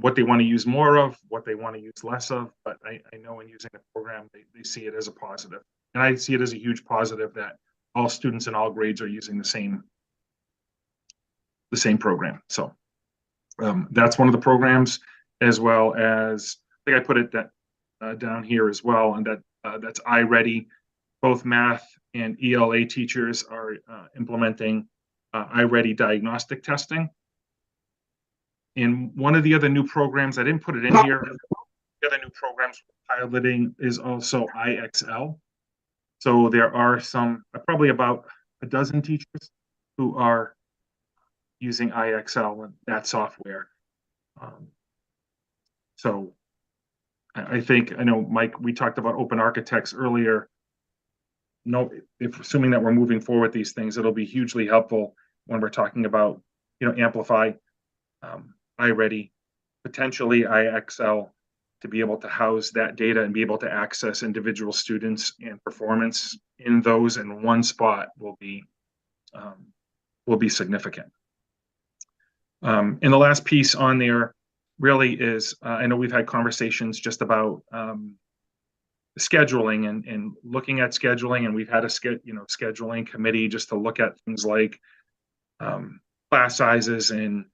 what they want to use more of, what they want to use less of. But I know in using the program, they see it as a positive. And I see it as a huge positive that all students in all grades are using the same program. So that's one of the programs, as well as, I think I put it down here as well, and that's iReady. Both math and ELA teachers are implementing iReady diagnostic testing. And one of the other new programs, I didn't put it in here, the other new programs piloting is also IXL. So there are probably about a dozen teachers who are using IXL and that software. So I know, Mike, we talked about open architects earlier. No, assuming that we're moving forward with these things, it'll be hugely helpful when we're talking about, Amplify, iReady, potentially IXL, to be able to house that data and be able to access individual students and performance in those in one spot will be significant. And the last piece on there really is, I know we've had conversations just about scheduling and looking at scheduling, and we've had a scheduling committee just to look at things like class sizes and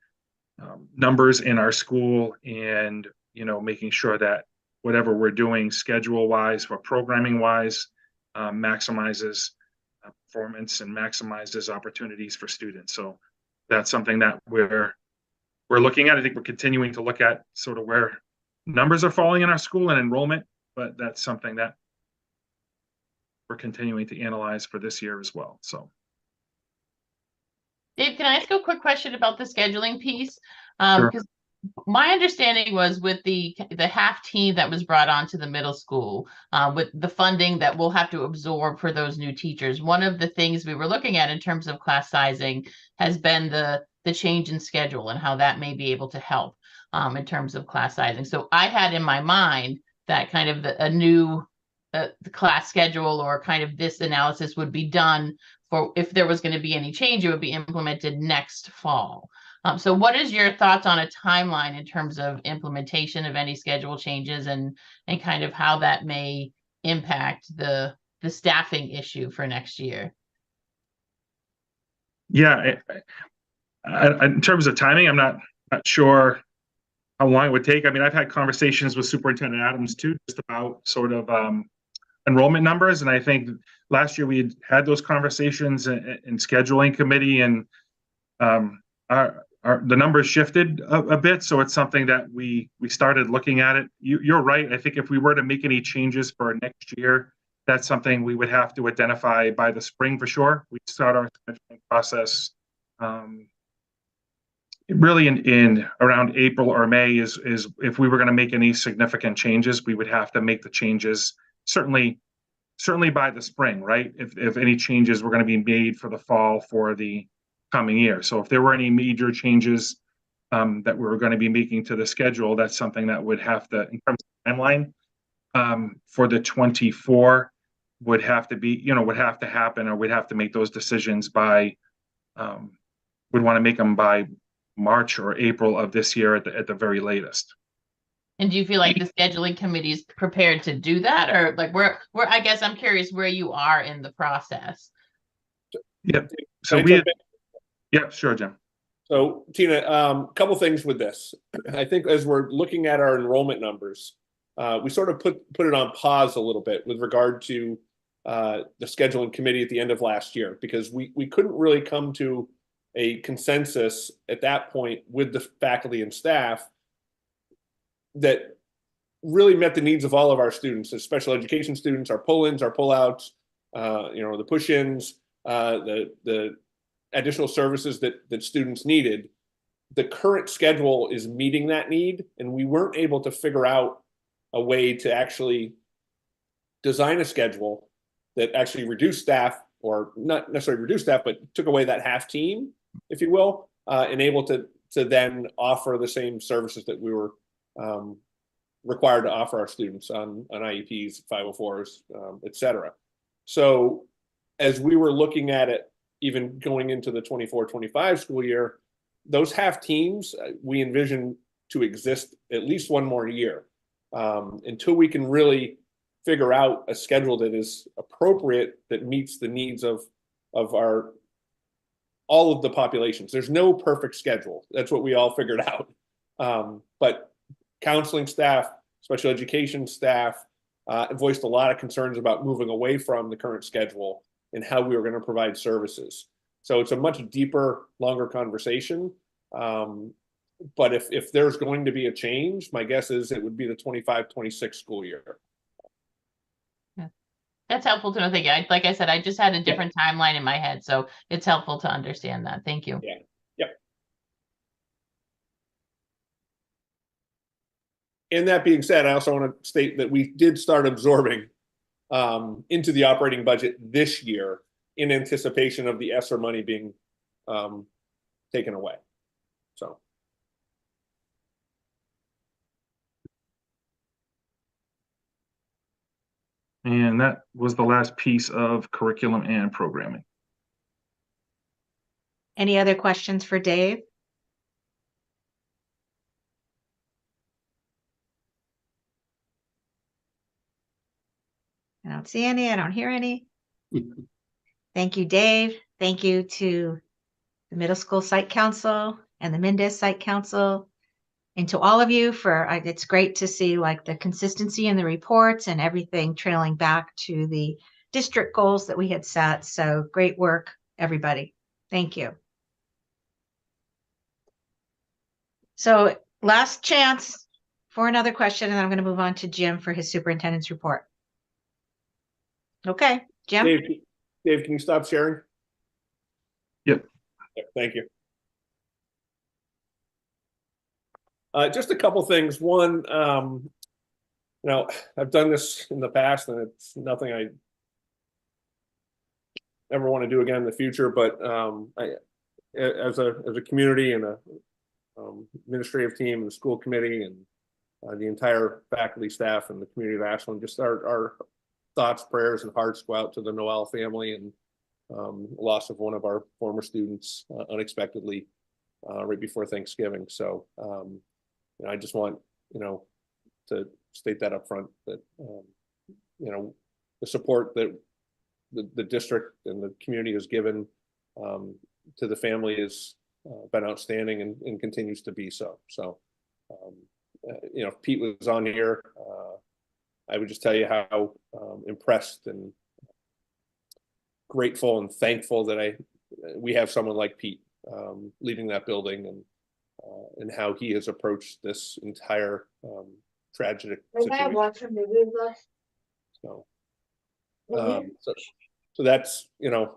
numbers in our school, and making sure that whatever we're doing schedule wise or programming wise maximizes performance and maximizes opportunities for students. So that's something that we're looking at. I think we're continuing to look at sort of where numbers are falling in our school and enrollment, but that's something that we're continuing to analyze for this year as well. So
Dave, can I ask a quick question about the scheduling piece?
Sure.
Because my understanding was with the half team that was brought on to the middle school, with the funding that we'll have to absorb for those new teachers, one of the things we were looking at in terms of class sizing has been the change in schedule and how that may be able to help in terms of class sizing. So I had in my mind that kind of a new the class schedule, or kind of this analysis would be done for if there was going to be any change, it would be implemented next fall. So what is your thoughts on a timeline in terms of implementation of any schedule changes, and kind of how that may impact the staffing issue for next year?
Yeah, in terms of timing, I'm not sure how long it would take. I mean, I've had conversations with Superintendent Adams too, just about sort of enrollment numbers, and I think last year we had those conversations in scheduling committee, and the numbers shifted a bit, so it's something that we started looking at it. You're right. I think if we were to make any changes for next year, that's something we would have to identify by the spring for sure. We start our scheduling process really in around April or May is if we were going to make any significant changes, we would have to make the changes certainly by the spring, right? If any changes were going to be made for the fall for the coming year. So if there were any major changes that we were going to be making to the schedule, that's something that would have to, in terms of timeline, for the 24 would have to be, would have to happen, or we'd have to make those decisions by, we'd want to make them by March or April of this year at the very latest.
And do you feel like the scheduling committee is prepared to do that, or like where I guess I'm curious where you are in the process?
Yeah. So yeah, sure, Jim.
So Tina, a couple things with this. I think as we're looking at our enrollment numbers, we sort of put it on pause a little bit with regard to the scheduling committee at the end of last year, because we couldn't really come to a consensus at that point with the faculty and staff that really met the needs of all of our students, the special education students, our pull-ins, our pull-outs, the push-ins, the additional services that students needed. The current schedule is meeting that need, and we weren't able to figure out a way to actually design a schedule that actually reduced staff, or not necessarily reduced staff, but took away that half team, if you will, and able to then offer the same services that we were required to offer our students on IEPs, 504s, et cetera. So as we were looking at it, even going into the 24-25 school year, those half teams, we envision to exist at least one more year until we can really figure out a schedule that is appropriate, that meets the needs of all of the populations. There's no perfect schedule. That's what we all figured out. But counseling staff, special education staff voiced a lot of concerns about moving away from the current schedule and how we were going to provide services. So it's a much deeper, longer conversation. But if there's going to be a change, my guess is it would be the 25-26 school year.
That's helpful to know. Thank you. Like I said, I just had a different timeline in my head, so it's helpful to understand that. Thank you.
Yeah. Yep. And that being said, I also want to state that we did start absorbing into the operating budget this year in anticipation of the ESSER money being taken away. So.
And that was the last piece of curriculum and programming.
Any other questions for Dave? I don't see any. I don't hear any. Thank you, Dave. Thank you to the middle school site council and the Mendez site council, and to all of you it's great to see like the consistency in the reports and everything trailing back to the district goals that we had set. So great work, everybody. Thank you. So last chance for another question, and then I'm going to move on to Jim for his superintendent's report. Okay, Jim.
Dave, can you stop sharing?
Yep.
Thank you. Just a couple things. One, I've done this in the past, and it's nothing I ever want to do again in the future. But as a community and a administrative team and the school committee and the entire faculty, staff, and the community of Ashland, just our thoughts, prayers, and hearts go out to the Noel family and loss of one of our former students unexpectedly right before Thanksgiving. So I just want to state that up front, that the support that the district and the community has given to the family has been outstanding and continues to be so. So if Pete was on here, I would just tell you how impressed and grateful and thankful that we have someone like Pete leading that building, and how he has approached this entire tragic situation. So that's,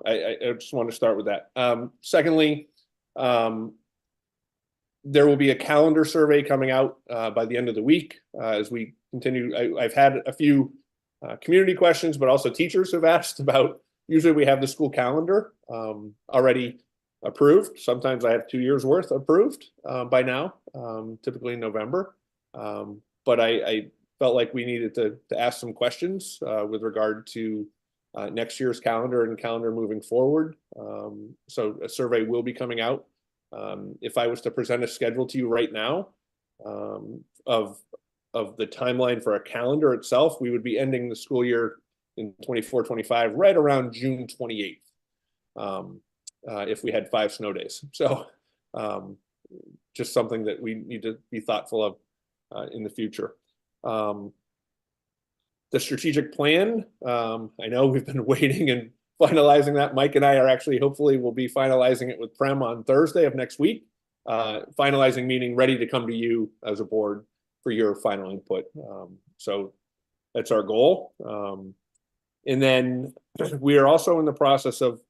I just want to start with that. Secondly, there will be a calendar survey coming out by the end of the week as we continue. I've had a few community questions, but also teachers have asked about, usually we have the school calendar already approved. Sometimes I have 2 years worth approved by now, typically in November. But I felt like we needed to ask some questions with regard to next year's calendar and calendar moving forward. So a survey will be coming out. If I was to present a schedule to you right now of the timeline for a calendar itself, we would be ending the school year in 24-25 right around June 28th. If we had 5 snow days. So just something that we need to be thoughtful of in the future. The strategic plan, I know we've been waiting and finalizing that. Mike and I are actually, hopefully we'll be finalizing it with Prem on Thursday of next week. Finalizing meaning ready to come to you as a board for your final input. So that's our goal. And then we are also in the process of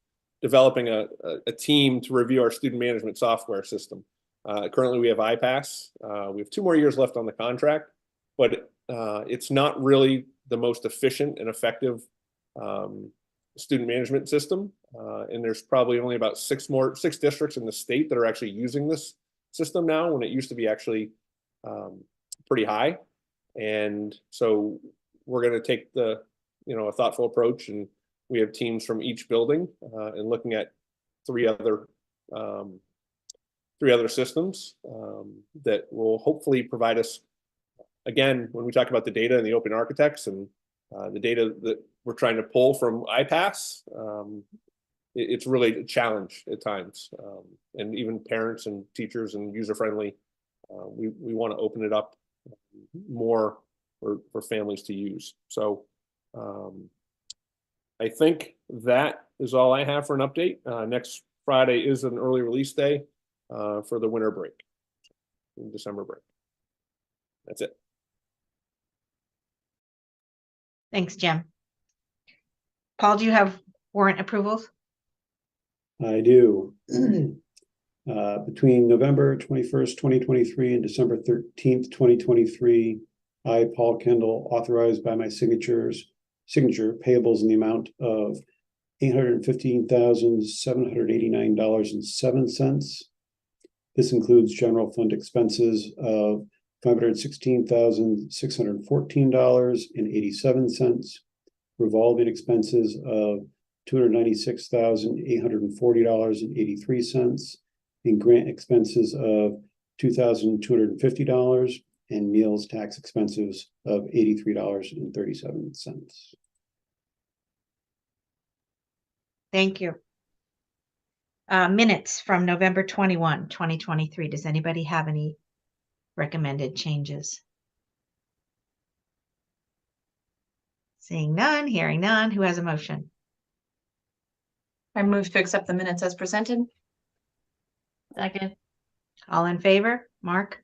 developing a team to review our student management software system. Currently we have iPass. We have 2 more years left on the contract, but it's not really the most efficient and effective student management system. And there's probably only about 6 districts in the state that are actually using this system now, when it used to be actually pretty high. And so we're going to take a thoughtful approach, and we have teams from each building and looking at 3 other systems that will hopefully provide us, again, when we talk about the data and the open architects and the data that we're trying to pull from iPass, it's really a challenge at times. And even parents and teachers and user-friendly, we want to open it up more for families to use. So I think that is all I have for an update. Next Friday is an early release day for the winter break, December break. That's it.
Thanks, Jim. Paul, do you have warrant approvals?
I do. Between November 21st, 2023 and December 13th, 2023, I, Paul Kendall, authorized by my signature payables in the amount of $815,789.07. This includes general fund expenses of $516,614.87, revolving expenses of $296,840.83, and grant expenses of $2,250, and meals tax expenses of $83.37.
Thank you. Minutes from November 21, 2023. Does anybody have any recommended changes? Seeing none, hearing none. Who has a motion?
I move to accept the minutes as presented.
Second.
All in favor? Mark?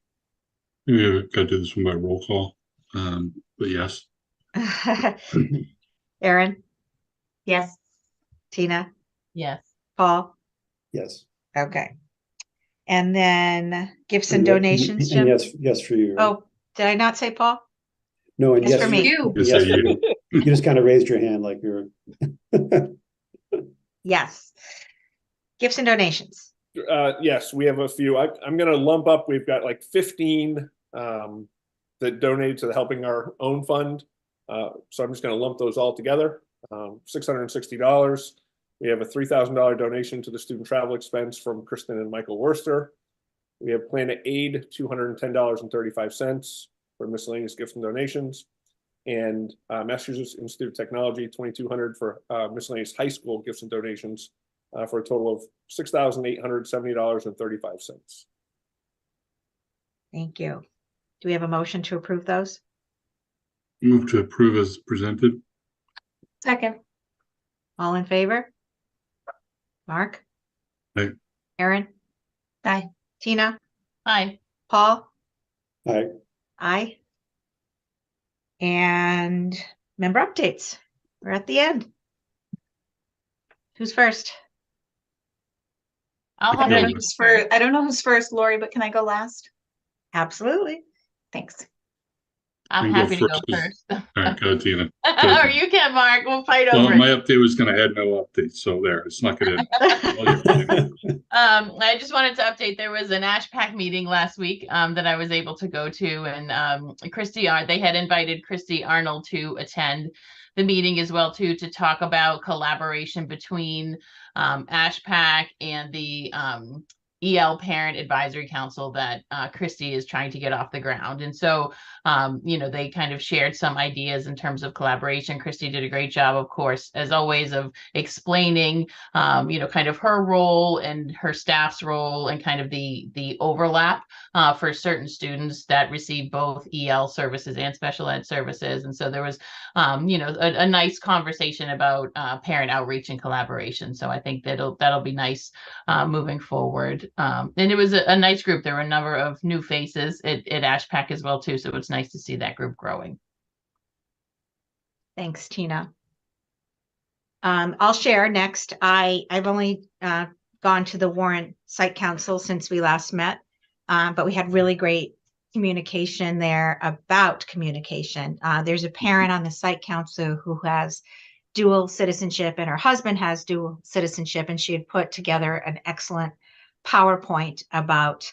We got to do this one by roll call. But yes.
Erin?
Yes.
Tina?
Yes.
Paul?
Yes.
Okay. And then gifts and
And
donations, Jim?
yes for you. Right?
Oh, did I not say Paul?
No, and
Yes
yes
for me.
Yes for you. You just kind of raised your hand like you're.
Yes. Gifts and donations.
Yes, we have a few. I'm going to lump up. We've got like 15 that donate to the Helping Our Own Fund. So I'm just going to lump those all together. $660. We have a $3,000 donation to the student travel expense from Kristen and Michael Worster. We have Planet Aid, $210.35 for miscellaneous gifts and donations. And Massachusetts Institute of Technology, $2,200 for miscellaneous high school gifts and donations for a total of $6,870.35.
Thank you. Do we have a motion to approve those?
Move to approve as presented.
Second.
All in favor? Mark?
Aye.
Erin?
Aye.
Tina?
Aye.
Paul?
Aye.
Aye. And member updates. We're at the end. Who's first?
I don't know who's first. I don't know who's first, Lori, but can I go last?
Absolutely.
Thanks.
I'm happy to go first.
All right, go Tina.
Or you can, Mark. We'll fight
Well,
over
my
it.
update was going to add no update, so there, it's not going to.
I just wanted to update. There was an AshPac meeting last week that I was able to go to, and they had invited Christy Arnold to attend the meeting as well too, to talk about collaboration between AshPac and the EL Parent Advisory Council that Christy is trying to get off the ground. And so, they kind of shared some ideas in terms of collaboration. Christy did a great job, of course, as always, of explaining, kind of her role and her staff's role and kind of the overlap for certain students that receive both EL services and special ed services. And so there was, a nice conversation about parent outreach and collaboration. So I think that'll be nice moving forward. And it was a nice group. There were a number of new faces at AshPac as well too. So it's nice to see that group growing.
Thanks, Tina. I'll share next. I've only gone to the Warren Site Council since we last met, but we had really great communication there about communication. There's a parent on the Site Council who has dual citizenship and her husband has dual citizenship, and she had put together an excellent PowerPoint about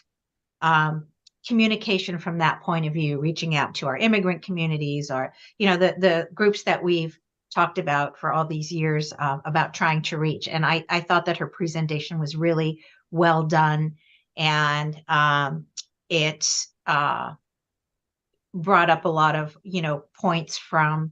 communication from that point of view, reaching out to our immigrant communities or, the groups that we've talked about for all these years about trying to reach. And I thought that her presentation was really well done. And it brought up a lot of, points from,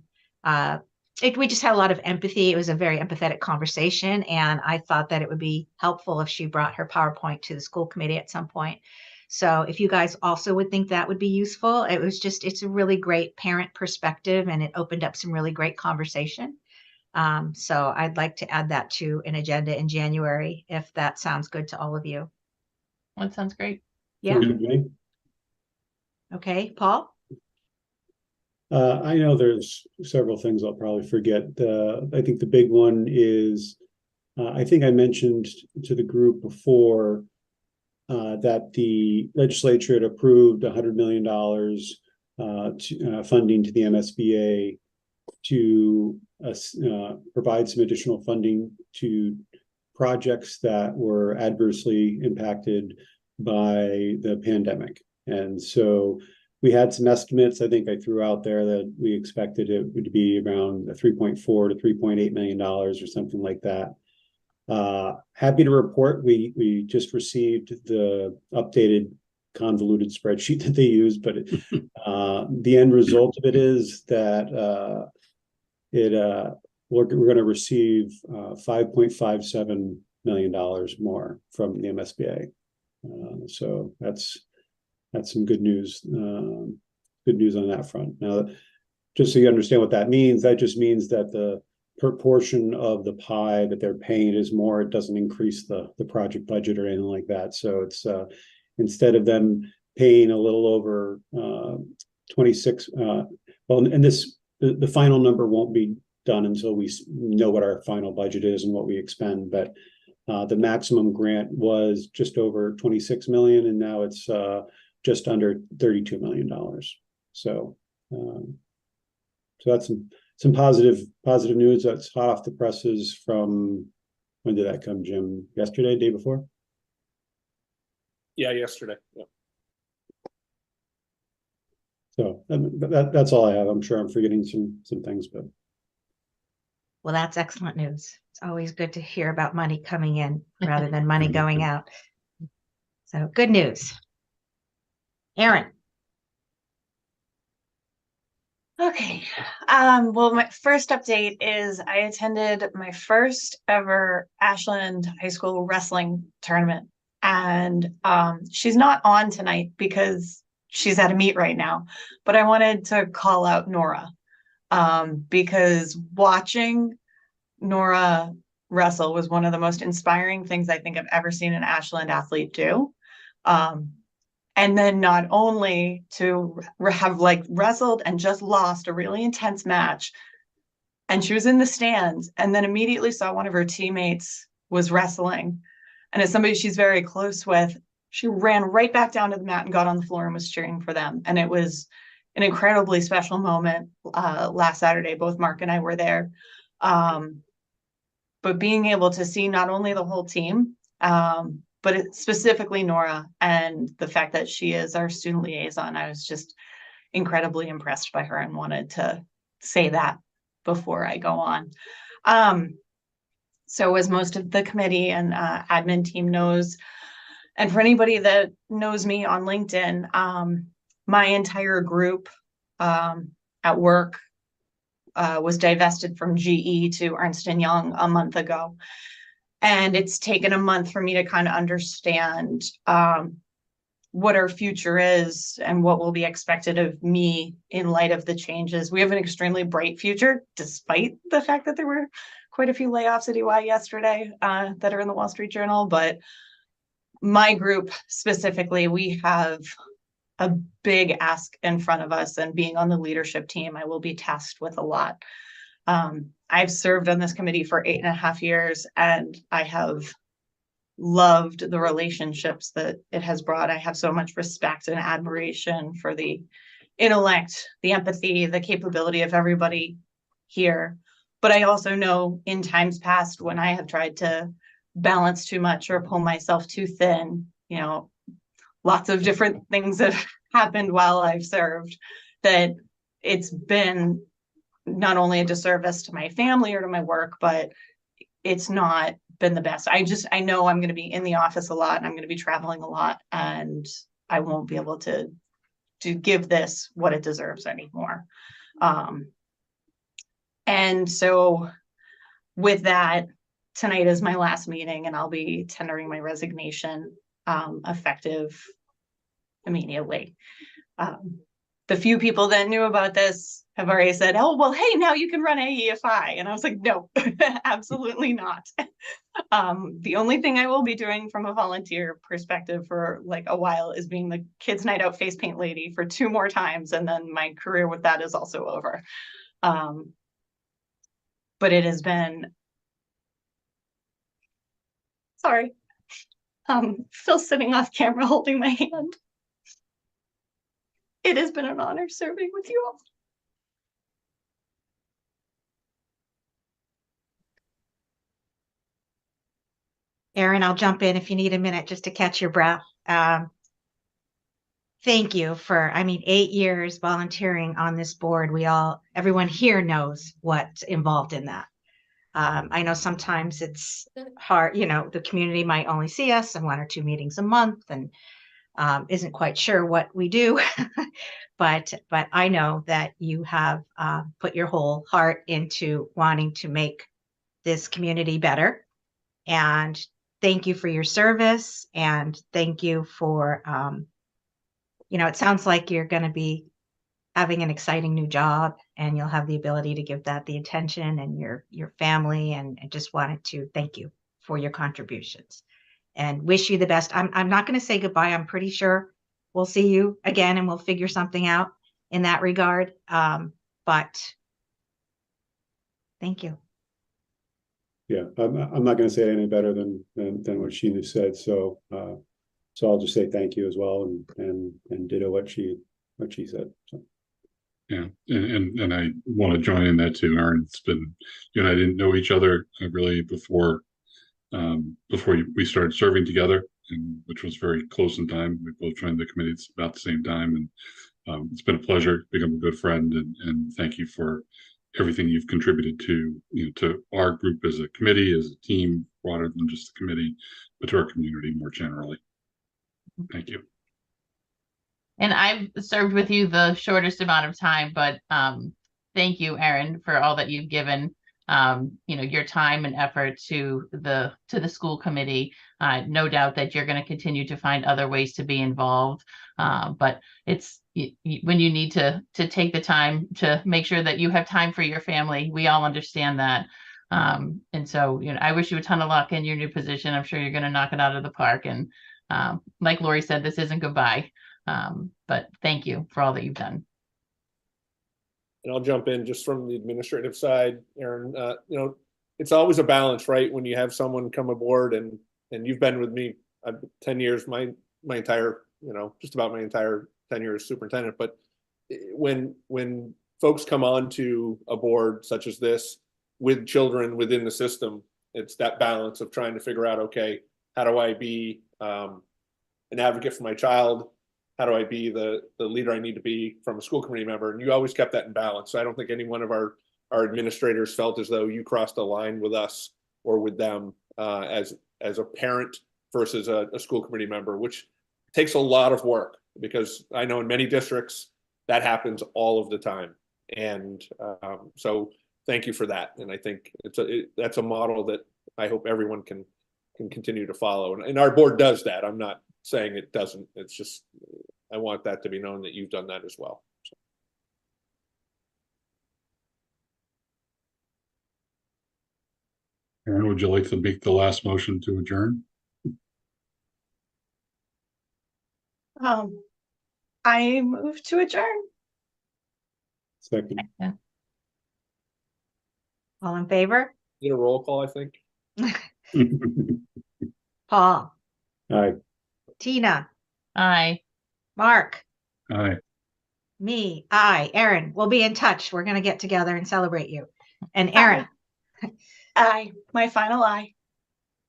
we just had a lot of empathy. It was a very empathetic conversation. And I thought that it would be helpful if she brought her PowerPoint to the school committee at some point. So if you guys also would think that would be useful, it's a really great parent perspective and it opened up some really great conversation. So I'd like to add that to an agenda in January, if that sounds good to all of you.
That sounds great.
Yeah. Okay, Paul?
I know there's several things I'll probably forget. I think the big one is, I think I mentioned to the group before that the legislature had approved $100 million funding to the MSBA to provide some additional funding to projects that were adversely impacted by the pandemic. And so we had some estimates. I think I threw out there that we expected it would be around $3.4 to $3.8 million or something like that. Happy to report we just received the updated convoluted spreadsheet that they use, but the end result of it is that we're going to receive $5.57 million more from the MSBA. So that's some good news. Good news on that front. Now, just so you understand what that means, that just means that the proportion of the pie that they're paying is more. It doesn't increase the project budget or anything like that. So it's instead of them paying a little over 26, well, and the final number won't be done until we know what our final budget is and what we expend. But the maximum grant was just over 26 million, and now it's just under $32 million. So that's some positive news. That's hot off the presses from, when did that come, Jim? Yesterday, day before?
Yeah, yesterday. Yeah.
So that's all I have. I'm sure I'm forgetting some things, but.
Well, that's excellent news. It's always good to hear about money coming in rather than money going out. So good news. Erin.
Okay. Well, my first update is I attended my first ever Ashland High School wrestling tournament. And she's not on tonight because she's at a meet right now. But I wanted to call out Nora. Because watching Nora wrestle was one of the most inspiring things I think I've ever seen an Ashland athlete do. And then not only to have wrestled and just lost a really intense match, and she was in the stands and then immediately saw one of her teammates was wrestling. And as somebody she's very close with, she ran right back down to the mat and got on the floor and was cheering for them. And it was an incredibly special moment last Saturday. Both Mark and I were there. But being able to see not only the whole team, but specifically Nora, and the fact that she is our student liaison, I was just incredibly impressed by her and wanted to say that before I go on. So as most of the committee and admin team knows, and for anybody that knows me on LinkedIn, my entire group at work was divested from GE to Ernst & Young a month ago. And it's taken a month for me to kind of understand what our future is and what will be expected of me in light of the changes. We have an extremely bright future, despite the fact that there were quite a few layoffs at EY yesterday that are in the Wall Street Journal. But my group specifically, we have a big ask in front of us, and being on the leadership team, I will be tasked with a lot. I've served on this committee for 8.5 years, and I have loved the relationships that it has brought. I have so much respect and admiration for the intellect, the empathy, the capability of everybody here. But I also know in times past when I have tried to balance too much or pull myself too thin, lots of different things have happened while I've served, that it's been not only a disservice to my family or to my work, but it's not been the best. I know I'm going to be in the office a lot, and I'm going to be traveling a lot, and I won't be able to give this what it deserves anymore. And so with that, tonight is my last meeting, and I'll be tendering my resignation effective immediately. The few people that knew about this have already said, oh, well, hey, now you can run AEFI. And I was like, no, absolutely not. The only thing I will be doing from a volunteer perspective for a while is being the kids' night out face paint lady for 2 more times. And then my career with that is also over. But it has been, sorry, still sitting off camera holding my hand. It has been an honor serving with you all.
Erin, I'll jump in if you need a minute just to catch your breath. Thank you for, 8 years volunteering on this board. Everyone here knows what's involved in that. I know sometimes it's hard, the community might only see us in 1 or 2 meetings a month and isn't quite sure what we do. But I know that you have put your whole heart into wanting to make this community better. And thank you for your service, and thank you for, it sounds like you're going to be having an exciting new job, and you'll have the ability to give that the attention, and your family, and I just wanted to thank you for your contributions and wish you the best. I'm not going to say goodbye. I'm pretty sure we'll see you again, and we'll figure something out in that regard. But thank you.
Yeah, I'm not going to say any better than what she just said. So I'll just say thank you as well, and ditto what she said. So.
Yeah, and I want to join in that too, Aaron. It's been, you and I didn't know each other really before we started serving together, and which was very close in time. We both joined the committee at about the same time, and it's been a pleasure to become a good friend. And thank you for everything you've contributed to to our group as a committee, as a team, broader than just the committee, but to our community more generally. Thank you.
And I've served with you the shortest amount of time, but thank you, Erin, for all that you've given, your time and effort to the school committee. No doubt that you're going to continue to find other ways to be involved. But it's when you need to take the time to make sure that you have time for your family. We all understand that. And so, I wish you a ton of luck in your new position. I'm sure you're going to knock it out of the park. And like Lori said, this isn't goodbye. But thank you for all that you've done.
And I'll jump in just from the administrative side, Aaron. It's always a balance, right? When you have someone come aboard, and you've been with me 10 years, my entire, just about my entire tenure as superintendent. But when folks come on to a board such as this with children within the system, it's that balance of trying to figure out, okay, how do I be an advocate for my child? How do I be the leader I need to be from a school committee member? And you always kept that in balance. So I don't think any one of our administrators felt as though you crossed a line with us or with them as a parent versus a school committee member, which takes a lot of work, because I know in many districts that happens all of the time. And so thank you for that. And I think that's a model that I hope everyone can continue to follow. And our board does that. I'm not saying it doesn't. It's just, I want that to be known that you've done that as well. So.
Aaron, would you like to make the last motion to adjourn?
I move to adjourn.
Second.
All in favor?
Get a roll call, I think.
Paul.
Aye.
Tina.
Aye.
Mark.
Aye.
Me. Aye. Erin. We'll be in touch. We're going to get together and celebrate you. And Erin.
Aye. My final aye.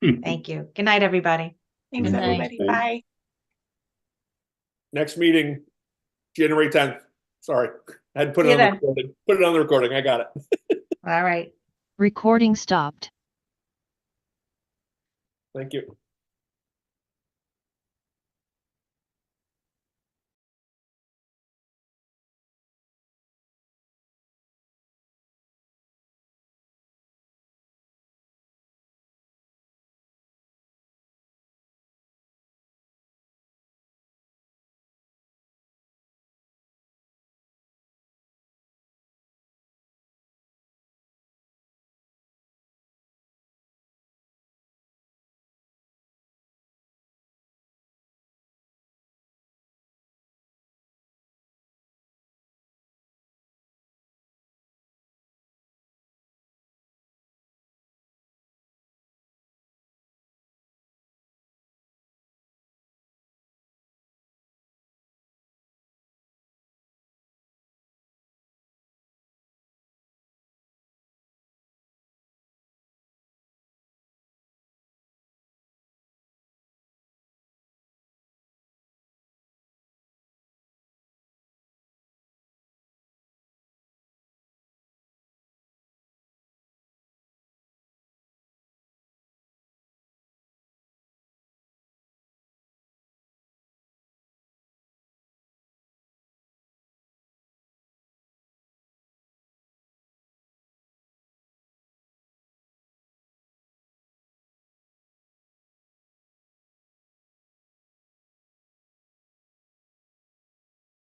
Thank you. Good night, everybody.
Thanks,
Good night.
everybody. Bye.
Next meeting, January 10th. Sorry, I had to put
See
it
you
on the
then.
recording. Put it on the recording. I got it.
All right.
Recording stopped.
Thank you.